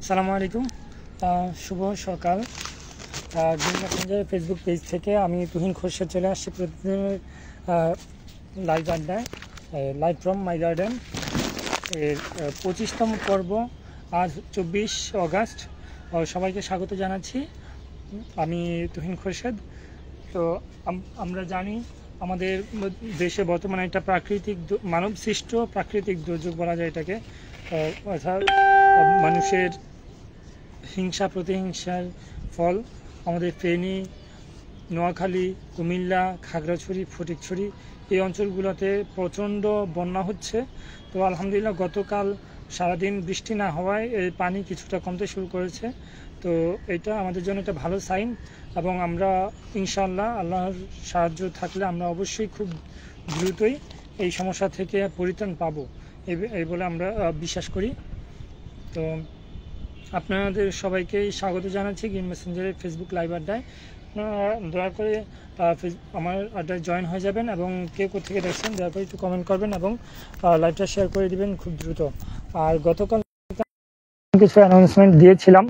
আসসালামু আলাইকুম। শুভ সকাল। গ্রিন মেসেঞ্জার ফেসবুক পেজ থেকে আমি তুহিন খোরশেদ চলে আসছি প্রতিদিনের লাইভ আড্ডায়, লাইভ ফ্রম মাই গার্ডেন এর 25তম পর্ব। আজ 24 অগাস্ট। সবাইকে স্বাগত জানাচ্ছি। আমি তুহিন খোরশেদ। তো আমরা জানি আমাদের দেশে বর্তমানে একটা মানব সৃষ্ট প্রাকৃতিক দুর্যোগ বলা যায় এটাকে, অর্থাৎ মানুষের হিংসা প্রতিহিংসার ফল আমাদের ফেনী, নোয়াখালী, কুমিল্লা, খাগড়াছড়ি, ফটিকছড়ি এই অঞ্চলগুলোতে প্রচণ্ড বন্যা হচ্ছে। তো আলহামদুলিল্লাহ গতকাল সারাদিন বৃষ্টি না হওয়ায় এই পানি কিছুটা কমতে শুরু করেছে। তো এটা আমাদের জন্য একটা ভালো সাইন, এবং আমরা ইনশাআল্লাহ আল্লাহর সাহায্য থাকলে আমরা অবশ্যই খুব দ্রুতই এই সমস্যা থেকে পরিত্রাণ পাবো এই বলে আমরা বিশ্বাস করি। তো আপনাদের সবাইকে স্বাগত জানাচ্ছি গ্রিন মেসেঞ্জারের ফেসবুক লাইভ আড্ডায়। আপনারা দয়া করে আমার আড্ডায় জয়েন হয়ে যাবেন, এবং কে কোথেকে দেখছেন দয়া করে একটু কমেন্ট করবেন এবং লাইভটা শেয়ার করে দিবেন খুব দ্রুত। আর গতকাল কিছু অ্যানাউন্সমেন্ট দিয়েছিলাম,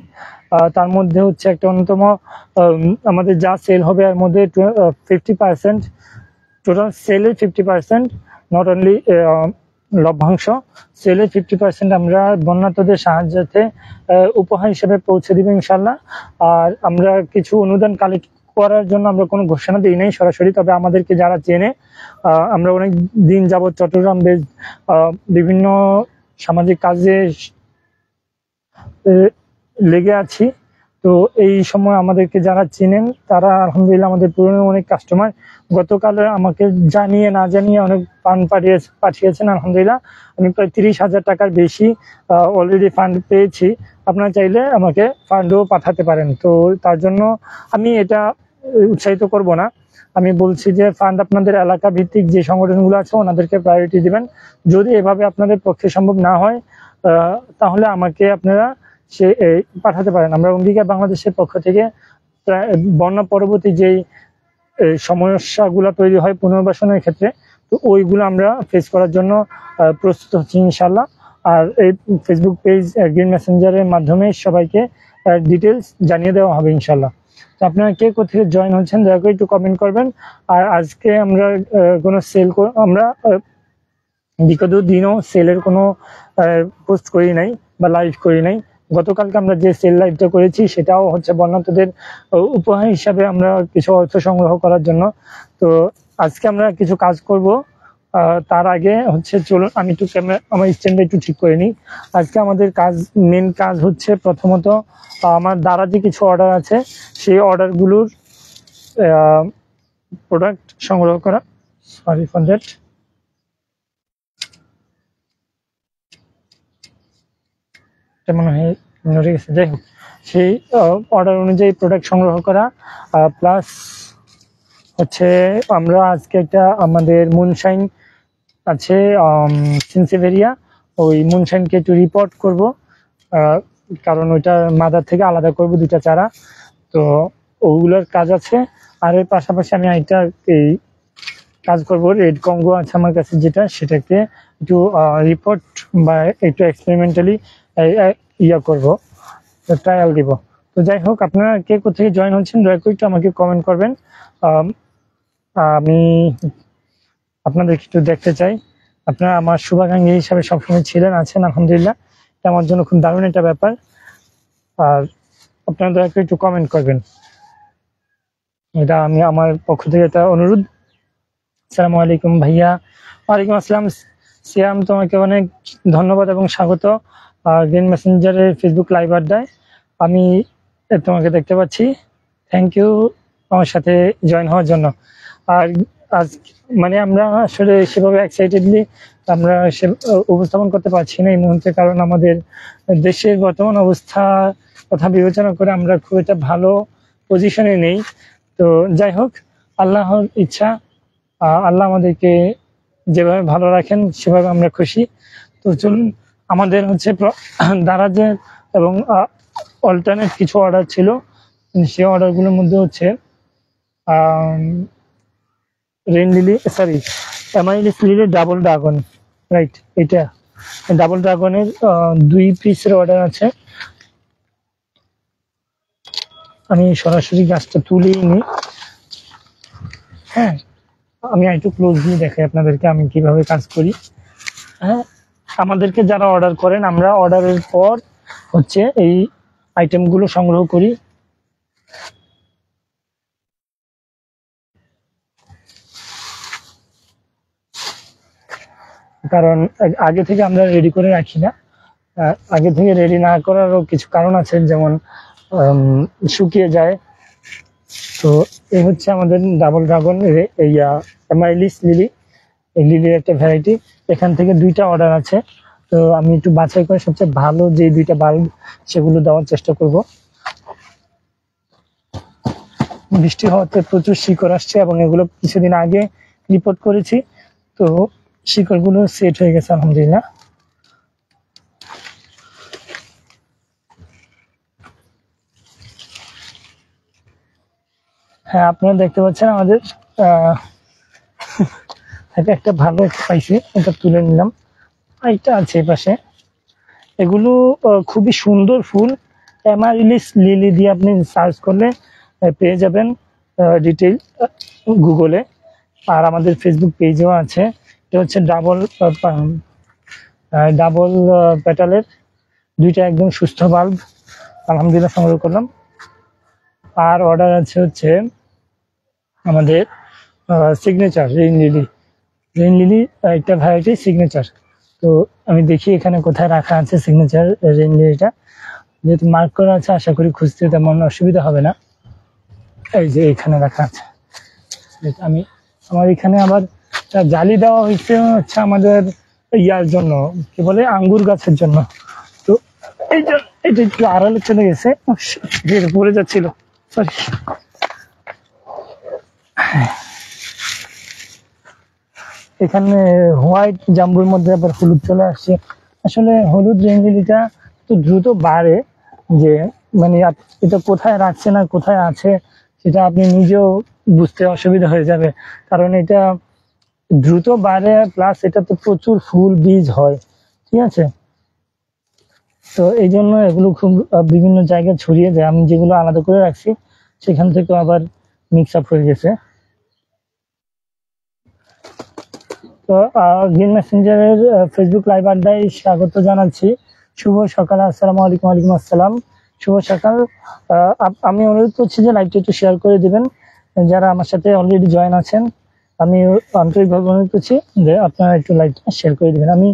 তার মধ্যে হচ্ছে একটা অন্যতম, আমাদের যা সেল হবে এর মধ্যে 50%, টোটাল সেলের 50%, নট অনলি লভ্যাংশ, সেলের 50% আমরা বন্যার্তদের সাহায্যার্থে উপহার হিসেবে পৌঁছে দিব ইনশাল্লাহ। আর আমরা কিছু অনুদান কালেক্ট করার জন্য আমরা কোনো ঘোষণা দিই নাই সরাসরি, তবে আমাদেরকে যারা চেনে, আমরা অনেক দিন যাবৎ চট্টগ্রাম বিভিন্ন সামাজিক কাজে লেগে আছি। তো এই সময় আমাদেরকে যারা চেনেন তারা আলহামদুলিল্লাহ আমাদের পুরনো অনেক কাস্টমার গতকাল আমাকে জানিয়ে না জানিয়ে অনেক ফান্ড পাঠিয়েছেন। আলহামদুলিল্লাহ আমি প্রায় 30,000 টাকার বেশি অলরেডি ফান্ড পেয়েছি। আপনারা চাইলে আমাকে ফান্ডও পাঠাতে পারেন। তো তার জন্য আমি এটা উৎসাহিত করব না, আমি বলছি যে ফান্ড আপনাদের এলাকা ভিত্তিক যে সংগঠনগুলো আছে ওনাদেরকে প্রায়োরিটি দিবেন। যদি এভাবে আপনাদের পক্ষে সম্ভব না হয় তাহলে আমাকে আপনারা সে পাঠাতে পারেন। আমরা অঙ্গীকার বাংলাদেশের পক্ষ থেকে বন্যা পরবর্তী যেই সমস্যাগুলো তৈরি হয় পুনর্বাসনের ক্ষেত্রে, তো ওইগুলো আমরা ফেস করার জন্য প্রস্তুত হচ্ছি ইনশাল্লাহ। আর এই ফেসবুক পেজ গ্রিন মেসেঞ্জারের মাধ্যমে সবাইকে ডিটেলস জানিয়ে দেওয়া হবে ইনশাল্লাহ। তো আপনারা কে কোথেকে জয়েন হচ্ছেন দয়া করে একটু কমেন্ট করবেন। আর আজকে আমরা কোনো আমরা বিগত দিনও সেলের কোনো পোস্ট করি নাই বা লাইভ করি নাই। গতকালকে আমরা যে সেল লাইভটা করেছি সেটাও হচ্ছে বন্যার্তদের উপহার হিসাবে আমরা কিছু অর্থ সংগ্রহ করার জন্য। তো আজকে আমরা কিছু কাজ করব। তার আগে হচ্ছে চলুন আমি একটু আমার স্ট্যান্ডটা একটু ঠিক করে নিই। আজকে আমাদের মেন কাজ হচ্ছে প্রথমত আমার দারাজে কিছু অর্ডার আছে, সেই অর্ডারগুলোর প্রোডাক্ট সংগ্রহ করা। Sorry for that. মনে হয় নড়ে গেছে। যাই হোক, সেই অর্ডার অনুযায়ী প্রোডাক্ট সংগ্রহ করা, প্লাস হচ্ছে আমরা আজকে একটা আমাদের মুনশাইন আছে সিনসেভেরিয়া, ওই মুনশাইনকে একটু রিপোর্ট করব, কারণ ওইটা মাদার থেকে আলাদা করব দুইটা চারা। তো ওগুলোর কাজ আছে। আর এর পাশাপাশি আমি একটা এই কাজ করব, রেড কঙ্গো আছে আমার কাছে যেটা, সেটাকে একটু রিপোর্ট বা একটু এক্সপেরিমেন্টালি করব, ট্রায়াল দিব। তো যাই হোক, আপনারা কে কোথেকে জয়েন হচ্ছেন দয়া করে একটু আমাকে কমেন্ট করবেন। আমি আপনাদের একটু দেখতে চাই। আপনারা আমার শুভাকাঙ্ক্ষী হিসাবে সবসময় ছিলেন, আছেন, আলহামদুলিল্লাহ। এটা আমার জন্য খুব দারুণ একটা ব্যাপার। আর আপনারা দয়া করে একটু কমেন্ট করবেন, এটা আমি আমার পক্ষ থেকে একটা অনুরোধ। আসসালামু আলাইকুম ভাইয়া। ওয়ালাইকুম আসসালাম সিয়াম, তোমাকে অনেক ধন্যবাদ এবং স্বাগত গ্রিন মেসেঞ্জারের ফেসবুক লাইভ আড্ডায়। আমি তোমাকে দেখতে পাচ্ছি, থ্যাংক ইউ আমার সাথে জয়েন হওয়ার জন্য। আর আজ মানে আমরা আসলে সেভাবে এক্সাইটেডলি আমরা উপস্থাপন করতে পারছি না এই মুহূর্তে, কারণ আমাদের দেশের বর্তমান অবস্থা কথা বিবেচনা করে আমরা খুব একটা ভালো পজিশনে নেই। তো যাই হোক, আল্লাহর ইচ্ছা, আল্লাহ আমাদেরকে যেভাবে ভালো রাখেন সেভাবে আমরা খুশি। তো চলুন, আমাদের হচ্ছে দারাজে এবং অল্টারনেট কিছু অর্ডার ছিল, সেই অর্ডারগুলোর মধ্যে হচ্ছে অ্যামাইলিস লিলির ডাবল ড্রাগন, রাইট, এটা ডাবল ড্রাগনের 2 পিসের অর্ডার আছে। আমি সরাসরি গাছটা তুলেই নিই। হ্যাঁ, আমি একটু ক্লোজ দিয়ে দেখাই আপনাদেরকে আমি কিভাবে কাজ করি। হ্যাঁ, আমাদেরকে যারা অর্ডার করেন, আমরা অর্ডারের পর হচ্ছে এই আইটেমগুলো সংগ্রহ করি। কারণ আগে থেকে আমরা রেডি করে রাখি না। আগে থেকে রেডি না করারও কিছু কারণ আছে, যেমন শুকিয়ে যায়। তো এই হচ্ছে আমাদের ডাবল ড্রাগন এই অ্যামাইলিস লিলি, এই লিলির একটা ভ্যারাইটি। এখান থেকে 2টা অর্ডার আছে, তো আমি একটু বাছাই করে সবচেয়ে ভালো যে 2টা বাল্ব সেগুলো দেওয়ার চেষ্টা করব। বৃষ্টি হওয়াতে প্রচুর শিকড় আসছে এবং এগুলো কিছুদিন আগে রিপোর্ট করেছি, তো শিকড়গুলো সেট হয়ে গেছে আলহামদুলিল্লাহ। হ্যাঁ, আপনারা দেখতে পাচ্ছেন আমাদের একটা ভালো পাইছি, এটা তুলে নিলাম। আরেকটা আছে এই পাশে। এগুলো খুবই সুন্দর ফুল। অ্যামারিলিস লিলি দিয়ে আপনি সার্চ করলে পেয়ে যাবেন ডিটেইল গুগলে। আর আমাদের ফেসবুক পেজেও আছে। এটা হচ্ছে ডাবল পেটালের 2টা একদম সুস্থ বাল্ব, আলহামদুলিল্লাহ সংগ্রহ করলাম। আর অর্ডার আছে হচ্ছে আমাদের সিগনেচার রেইন লিলি একটা ভ্যারাইটি সিগনেচার। তো আমি দেখি এখানে কোথায় রাখা আছে সিগনেচার রেইন লিলিটা, যেহেতু মার্ক করা আছে আশা করি খুঁজতে তেমন অসুবিধা হবে না। এই যে এখানে রাখা আছে। আমার এখানে আবার জালি দেওয়া হয়েছে হচ্ছে আমাদের ইয়ার জন্য, কি বলে, আঙ্গুর গাছের জন্য। তো এটা একটু আড়ালে চলে গেছে, পড়ে যাচ্ছিল, সরি। এখানে হোয়াইট জাম্বুর মধ্যে আবার হলুদ চলে আসছে। আসলে হলুদ রেইন লিলিটা তো দ্রুত বাড়ে, যে মানে এটা কোথায় রাখছে না কোথায় আছে সেটা আপনি নিজেও বুঝতে অসুবিধা হয়ে যাবে, কারণ এটা দ্রুত বাড়ে, প্লাস এটা তো প্রচুর ফুল বীজ হয়, ঠিক আছে। তো এই জন্য এগুলো খুব বিভিন্ন জায়গায় ছড়িয়ে যায়। আমি যেগুলো আলাদা করে রাখছি সেখান থেকে আবার মিক্স আপ হয়ে গেছে। তো গ্রিন মেসেঞ্জারের ফেসবুক লাইভ আড্ডায় স্বাগত জানাচ্ছি। শুভ সকাল, আসসালামু আলাইকুম। ওয়ালাইকুম আসসালাম, শুভ সকাল। আমি অনুরোধ করছি যে লাইভটা একটু শেয়ার করে দিবেন যারা আমার সাথে অলরেডি জয়েন আছেন। আমি আন্তরিকভাবে অনুরোধ করছি যে আপনারা একটু লাইভটা শেয়ার করে দিবেন। আমি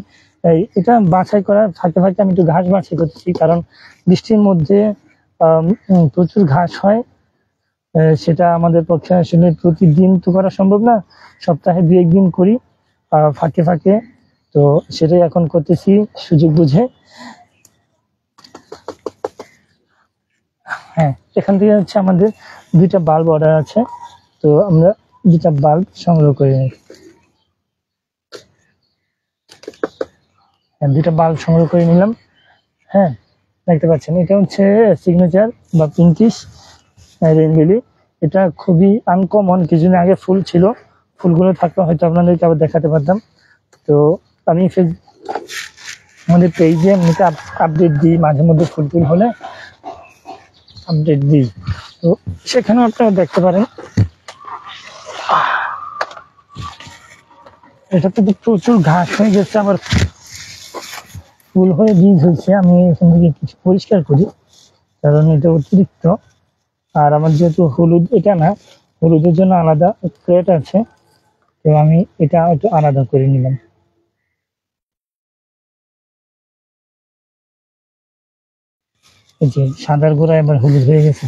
এটা বাছাই করার ফাঁকে ফাঁকে আমি একটু ঘাস বাছাই করতেছি, কারণ বৃষ্টির মধ্যে প্রচুর ঘাস হয়। সেটা আমাদের পক্ষে আসলে প্রতিদিন তো করা সম্ভব না, সপ্তাহে 2-1 দিন করি ফাঁকে ফাঁকে। তো সেটাই এখন করতেছি সুযোগ বুঝে। হ্যাঁ, এখান থেকে হচ্ছে আমাদের 2টা বাল্ব অর্ডার আছে, তো আমরা 2টা বাল্ব সংগ্রহ করে নিই। হ্যাঁ, 2টা বাল্ব সংগ্রহ করে নিলাম। হ্যাঁ, দেখতে পাচ্ছেন এটা হচ্ছে সিগনেচার বা পিঙ্কিশ রেইন লিলি। এটা খুবই আনকমন, কিছুদিন আগে ফুল ছিল, ফুলগুলো থাকলে হয়তো আপনাদেরকে আবার দেখাতে পারতাম। তো আমি আমাদের পেজে এমনিতে আপডেট দিই, মাঝে মধ্যে ফুল হলে আপডেট দিই, তো সেখানেও আপনারা দেখতে পারেন। এটা তো প্রচুর ঘাস হয়ে গেছে, আবার ফুল হয়ে বীজ হয়েছে। আমি এখান থেকে কিছু পরিষ্কার করি, কারণ এটা অতিরিক্ত। আর আমার যেহেতু হলুদ এটা না, হলুদের জন্য আলাদা প্লেট আছে, তো আমি এটা একটু আলাদা করে নিলাম। এই যে সাদার গোড়া এবার হলুদ হয়ে গেছে,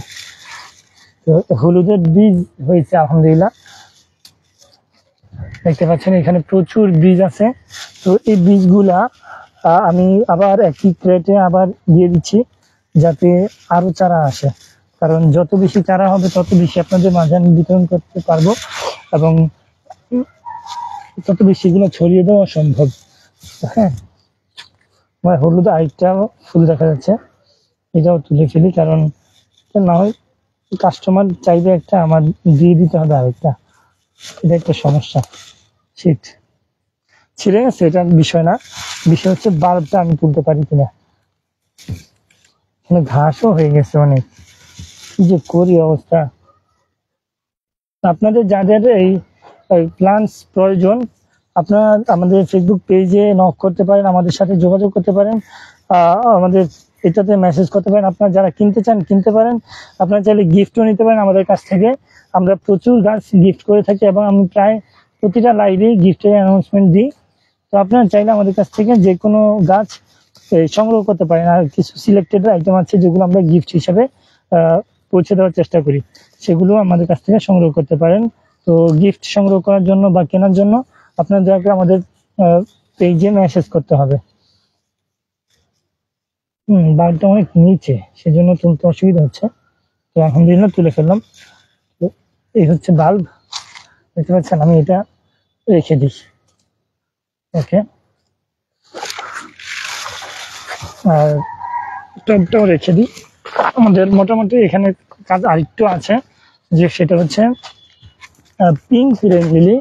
তো হলুদের বীজ হয়েছে আলহামদুলিল্লাহ। দেখতে পাচ্ছেন এখানে প্রচুর বীজ আছে। তো এই বীজগুলা আমি আবার একই প্লেটে আবার দিয়ে দিচ্ছি, যাতে আরো চারা আসে। কারণ যত বেশি চারা হবে তত বেশি আপনাদের মাঝে আমি বিতরণ করতে পারবো, এবং তত বেশি এগুলো ছড়িয়ে দেওয়া সম্ভব। হ্যাঁ, আমার হলুদ আরেকটা ফুল দেখা যাচ্ছে, এটাও তুলে ফেলি, কারণ না হয় কাস্টমার চাইবে একটা, আমার দিয়ে দিতে হবে আরেকটা, এটা একটা সমস্যা। শীত ছিঁড়ে গেছে, এটা বিষয় না, বিষয় হচ্ছে বাল্বটা আমি তুলতে পারি কিনা। এখানে ঘাসও হয়ে গেছে অনেক। কি যে করি অবস্থা। আপনাদের যাদের এই প্ল্যান্টস প্রয়োজন, আপনারা আমাদের ফেসবুক পেজে নক করতে পারেন, আমাদের সাথে যোগাযোগ করতে পারেন, আমাদের এটাতে মেসেজ করতে পারেন। আপনারা যারা কিনতে চান কিনতে পারেন, আপনারা চাইলে গিফটও নিতে পারেন আমাদের কাছ থেকে। আমরা প্রচুর গাছ গিফট করে থাকি এবং আমি প্রায় প্রতিটা লাইভে গিফটের অ্যানাউন্সমেন্ট দিই। তো আপনারা চাইলে আমাদের কাছ থেকে যে কোনো গাছ সংগ্রহ করতে পারেন। আর কিছু সিলেক্টেড আইটেম আছে যেগুলো আমরা গিফট হিসাবে পৌঁছে দেওয়ার চেষ্টা করি, সেগুলো আমাদের কাছ থেকে সংগ্রহ করতে পারেন। তো গিফট সংগ্রহ করার জন্য বা কেনার জন্য আপনার দয়া করে আমাদের পেজে মেসেজ করতে হবে। বাল্বটা অনেক নিচে, সেজন্য তুলতে অসুবিধা হচ্ছে। তো আলহামদুলিল্লাহ তুলে ফেললাম। তো এই হচ্ছে বাল্ব, দেখতে পাচ্ছেন। আমি এটা রেখে দিই। ওকে, আর টবটাও রেখে দিই। আমাদের মোটামুটি এখানে কাজ আরেকটু আছে, যে সেটা হচ্ছে পিঙ্ক রেন লিলি।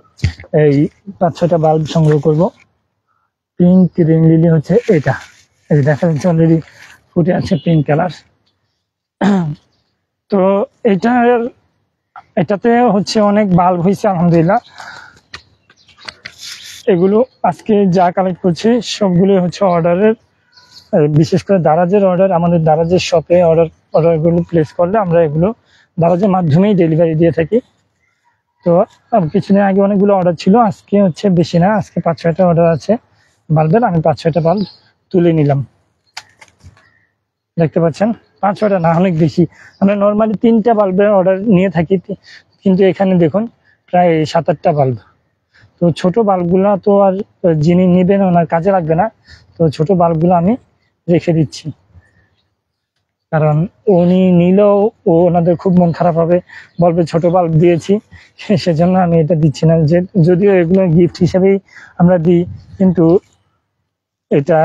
এই 5-6টা বাল্ব সংগ্রহ করব। পিঙ্ক রেন লিলি হচ্ছে এটা, এই দেখা যাচ্ছে অলরেডি ফুটে আছে পিঙ্ক কালার। তো এটাতে হচ্ছে অনেক বাল্ব হয়েছে আলহামদুলিল্লাহ। এগুলো আজকে যা কালেক্ট করছি সবগুলো হচ্ছে অর্ডারের, বিশেষ করে দারাজের অর্ডার। আমাদের দারাজের শপে অর্ডারগুলো প্লেস করলে আমরা এগুলো দারাজের মাধ্যমেই ডেলিভারি দিয়ে থাকি। তো কিছুদিন আগে অনেকগুলো অর্ডার ছিল, আজকে হচ্ছে বেশি না, আজকে 5-6টা অর্ডার আছে বাল্বের। আমি 5-6টা বাল্ব তুলে নিলাম, দেখতে পাচ্ছেন। 5-6টা না, অনেক বেশি। আমরা নর্মালি 3টা বাল্বের অর্ডার নিয়ে থাকি, কিন্তু এখানে দেখুন প্রায় 7-8টা বাল্ব। তো ছোট বাল্বগুলো তো আর যিনি নেবেন ওনার কাজে লাগবে না, তো ছোট বাল্বগুলো আমি রেখে দিচ্ছি, কারণ উনি নিলেও ওনাদের খুব মন খারাপ হবে, বলবে ছোট বাল্ব দিয়েছি। সেজন্য আমি এটা দিচ্ছি না। যে যদিও এগুলো গিফট হিসেবেই আমরা দিই, কিন্তু এটা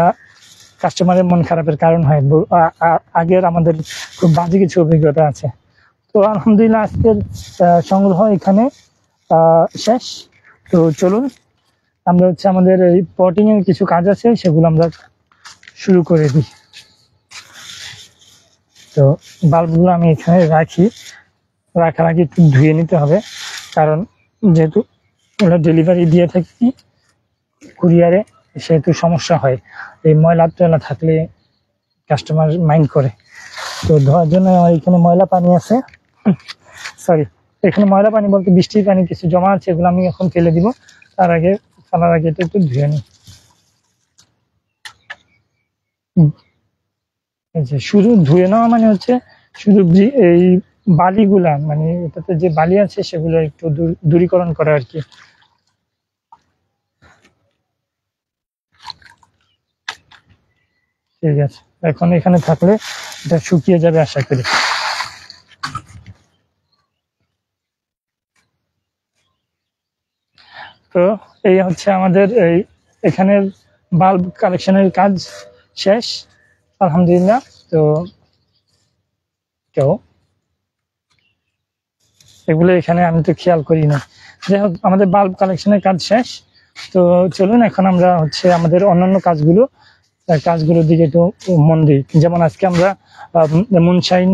কাস্টমারের মন খারাপের কারণ হয়। আগের আমাদের খুব বাজে কিছু অভিজ্ঞতা আছে। তো আলহামদুলিল্লাহ আজকের সংগ্রহ এখানে শেষ। তো চলুন আমরা হচ্ছে আমাদের এই পটিং এর কিছু কাজ আছে, সেগুলো আমরা শুরু করে দিই। তো বাল্বগুলো আমি এখানে রাখার আগে একটু ধুয়ে নিতে হবে, কারণ যেহেতু ওরা ডেলিভারি দিয়ে থাকি কুরিয়ারে, সেহেতু সমস্যা হয়। এই ময়লা টয়লা থাকলে কাস্টমার মাইন্ড করে। তো ধোয়ার জন্য আমার এখানে ময়লা পানি আছে, সরি, এখানে ময়লা পানি বলতে বৃষ্টির পানি কিছু জমা আছে, এগুলো আমি এখন ফেলে দিব। তার আগে ফেলার আগে এটা একটু ধুয়ে নিই। শুধু ধুয়ে নেওয়া মানে হচ্ছে শুধু এই বালিগুলা, মানে এটাতে যে বালি আছে সেগুলো একটু দূরীকরণ করা আর কি। ঠিক আছে, এখন এখানে থাকলে এটা শুকিয়ে যাবে আশা করি। তো এই হচ্ছে আমাদের এই এখানের বাল্ব কালেকশনের কাজ শেষ আলহামদুলিল্লাহ। তো এগুলো এখানে আমি তো খেয়াল করি না। যাই হোক, আমাদের বাল্ব কালেকশনের কাজ শেষ। তো চলুন এখন আমরা হচ্ছে আমাদের অন্যান্য কাজগুলোর দিকে একটু মন দিই। যেমন আজকে আমরা মুনশাইন,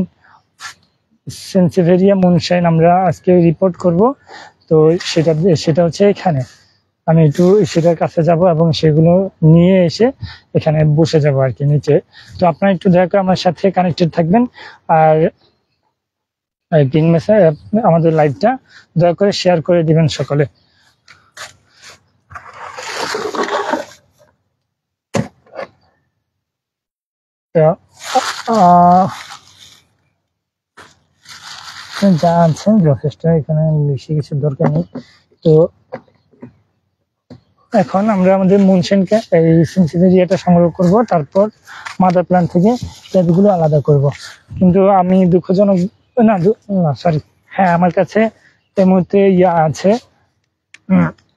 সেন্সিভেরিয়া মুনশাইন আমরা আজকে রিপোর্ট করব। তো সেটা হচ্ছে এখানে আমি একটু সেটার কাছে যাব এবং সেগুলো নিয়ে এসে এখানে বসে যাব আর কি নিচে। তো আপনারা একটু দয়া করে আমার সাথে কানেক্টেড থাকবেন, আর গ্রিন মেসেজ আমাদের লাইভটা দয়া করে শেয়ার করে দিবেন সকলে। যা আছেন যথেষ্ট, এখানে বেশি কিছু দরকার নেই। তো এখন আমরা আমাদের মুনশাইনকে এই সেন্সিভেরিয়াটা সংগ্রহ করব, তারপর মাদার প্ল্যান্ট থেকে প্যাডগুলো আলাদা করব। কিন্তু আমি দুঃখজনক না সরি, হ্যাঁ আমার কাছে এই মুহূর্তে আছে,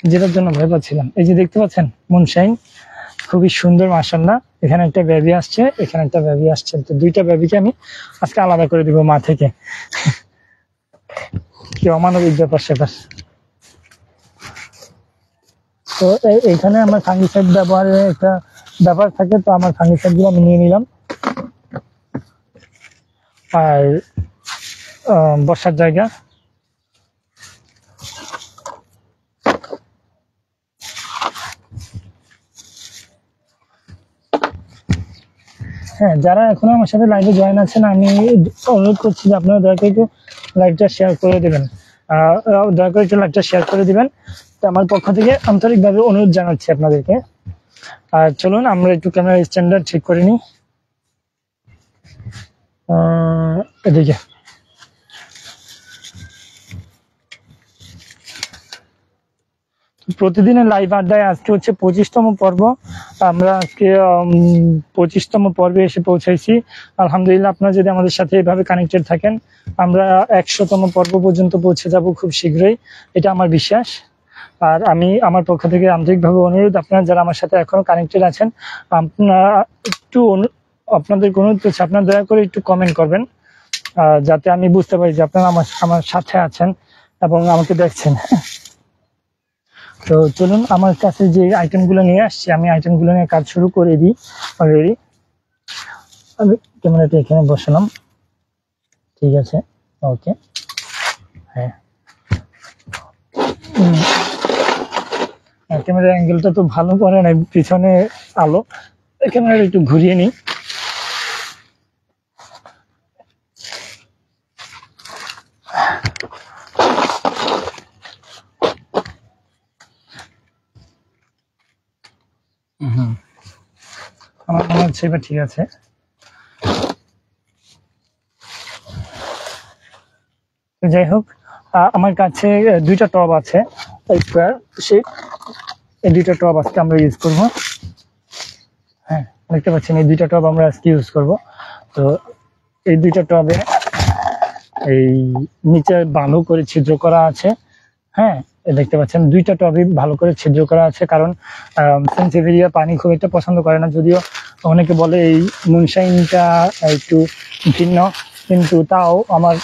যেটার জন্য ভয় পাচ্ছিলাম। এই যে দেখতে পাচ্ছেন মুনশাইন, খুবই সুন্দর মাশাআল্লাহ। এখানে একটা বেবি আসছে, এখানে একটা বেবি আসছে। তো দুইটা বেবিকে আমি আজকে আলাদা করে দিব মা থেকে। কি অমানবিক ব্যাপার সেপার। তো এখানে আমার ফাঙ্গিসাইড ব্যবহারের একটা ব্যাপার থাকে, তো আমার ফাঙ্গিসাইড গুলো আমি নিয়ে নিলাম। আর বসার জায়গা। হ্যাঁ, যারা এখনো আমার সাথে লাইভে জয়েন আছেন, আমি অনুরোধ করছি যে আপনারা দয়া করে একটু লাইভটা শেয়ার করে দেবেন। দয়া করে একটু লাইভটা শেয়ার করে দিবেন, আমার পক্ষ থেকে আন্তরিকভাবে অনুরোধ জানাচ্ছি আপনাদেরকে। আর চলুন আমরা একটু ক্যামেরা স্ট্যান্ডার্ড ঠিক করে নিই। এদিকে প্রতিদিনের লাইভ আড্ডায় আজকে হচ্ছে 25তম পর্ব। আমরা আজকে 25তম পর্বে এসে পৌঁছাইছি। আলহামদুলিল্লাহ, আপনারা যদি আমাদের সাথে এভাবে কানেক্টেড থাকেন, আমরা 100তম পর্ব পর্যন্ত পৌঁছে যাব খুব শীঘ্রই, এটা আমার বিশ্বাস। আর আমি আমার পক্ষ থেকে আন্তরিকভাবে অনুরোধ, আপনারা যারা আমার সাথে এখনো কানেক্টেড আছেন, আপনারা একটু আপনাদের অনুরোধ করছি, আপনারা দয়া করে একটু কমেন্ট করবেন, যাতে আমি বুঝতে পারি যে আপনারা আমার সাথে আছেন এবং আমাকে দেখছেন। তো চলুন, আমার কাছে যে আইটেমগুলো নিয়ে আসছি, আমি আইটেমগুলো নিয়ে কাজ শুরু করে দিই অলরেডি। আমি ক্যামেরাটা এখানে বসালাম, ঠিক আছে, ওকে। হ্যাঁ, ক্যামেরার অ্যাঙ্গেলটা তো ভালো করে না, পিছনে আলো, ক্যামেরাটা একটু ঘুরিয়ে নিই। আমার মনে হচ্ছে এবার ঠিক আছে। যাই হোক, আমার কাছে 2টা টব আছে, এই 2টা টব আজকে আমরা ইউজ করবো। হ্যাঁ, দেখতে পাচ্ছেন এই 2টা টব আমরা আজকে ইউজ করব। তো এই 2টা টবে এই নিচে ভালো করে ছিদ্র করা আছে। হ্যাঁ, দেখতে পাচ্ছেন 2টা টবই ভালো করে ছিদ্র করা আছে, কারণ সেনসেভেরিয়া পানি খুব একটা পছন্দ করে না। যদিও অনেকে বলে এই মুনশাইনটা একটু ভিন্ন, কিন্তু তাও আমার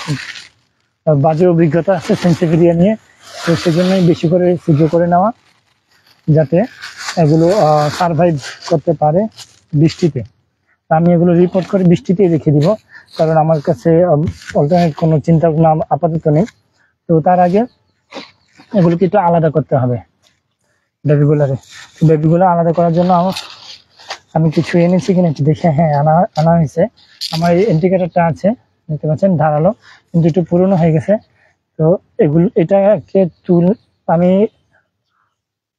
বাজে অভিজ্ঞতা আছে সেনসেভেরিয়া নিয়ে। তো সেজন্যই বেশি করে ছিদ্র করে নেওয়া, যাতে এগুলো সারভাইভ করতে পারে বৃষ্টিতে। আমি এগুলো রিপোর্ট করে বৃষ্টিতেই রেখে দিব, কারণ আমার কাছে অল্টারনেট কোনো চিন্তা ভাবনা আপাতত নেই। তো তার আগে এগুলোকে একটু আলাদা করতে হবে বেবিগুলো আলাদা করার জন্য আমি কিছু এনেছি কিনা একটু দেখে। হ্যাঁ, আনা হয়েছে। আমার এই ইন্ডিকেটরটা আছে, দেখতে পাচ্ছেন, ধারালো, কিন্তু একটু পুরনো হয়ে গেছে। তো এটাকে আমি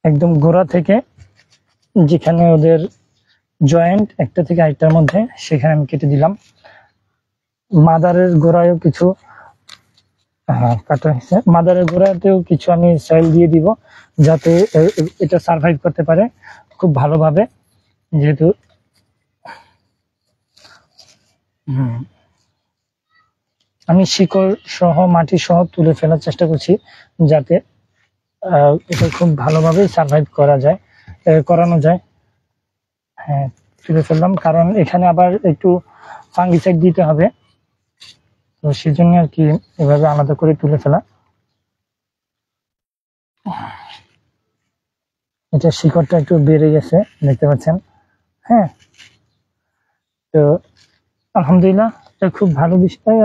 একদম গোড়া থেকে, যেখানে ওদের জয়েন্ট একটা থেকে আরেকটার মধ্যে, সেখানে আমি কেটে দিলাম। মাদারের গোড়ায়ও কিছু কাটা হয়েছে, মাদারের গোড়াতেও কিছু আমি সয়েল দিয়ে দিব, যাতে এটা সার্ভাইভ করতে পারে খুব ভালোভাবে। যেহেতু আমি শিকড় সহ মাটি সহ তুলে ফেলার চেষ্টা করছি, যাতে এটা খুব ভালোভাবে সার্ভাইভ করানো যায়। হ্যাঁ, তুলে ফেললাম, কারণ এখানে আবার একটু ফাঙ্গিসাইড দিতে হবে, তো সেজন্য আর কি এভাবে আলাদা করে তুলে ফেলা। এটা শিকড়টা একটু বেড়ে গেছে, দেখতে পাচ্ছেন। হ্যাঁ, তো আলহামদুলিল্লাহ, এটা খুব ভালো বিষয়।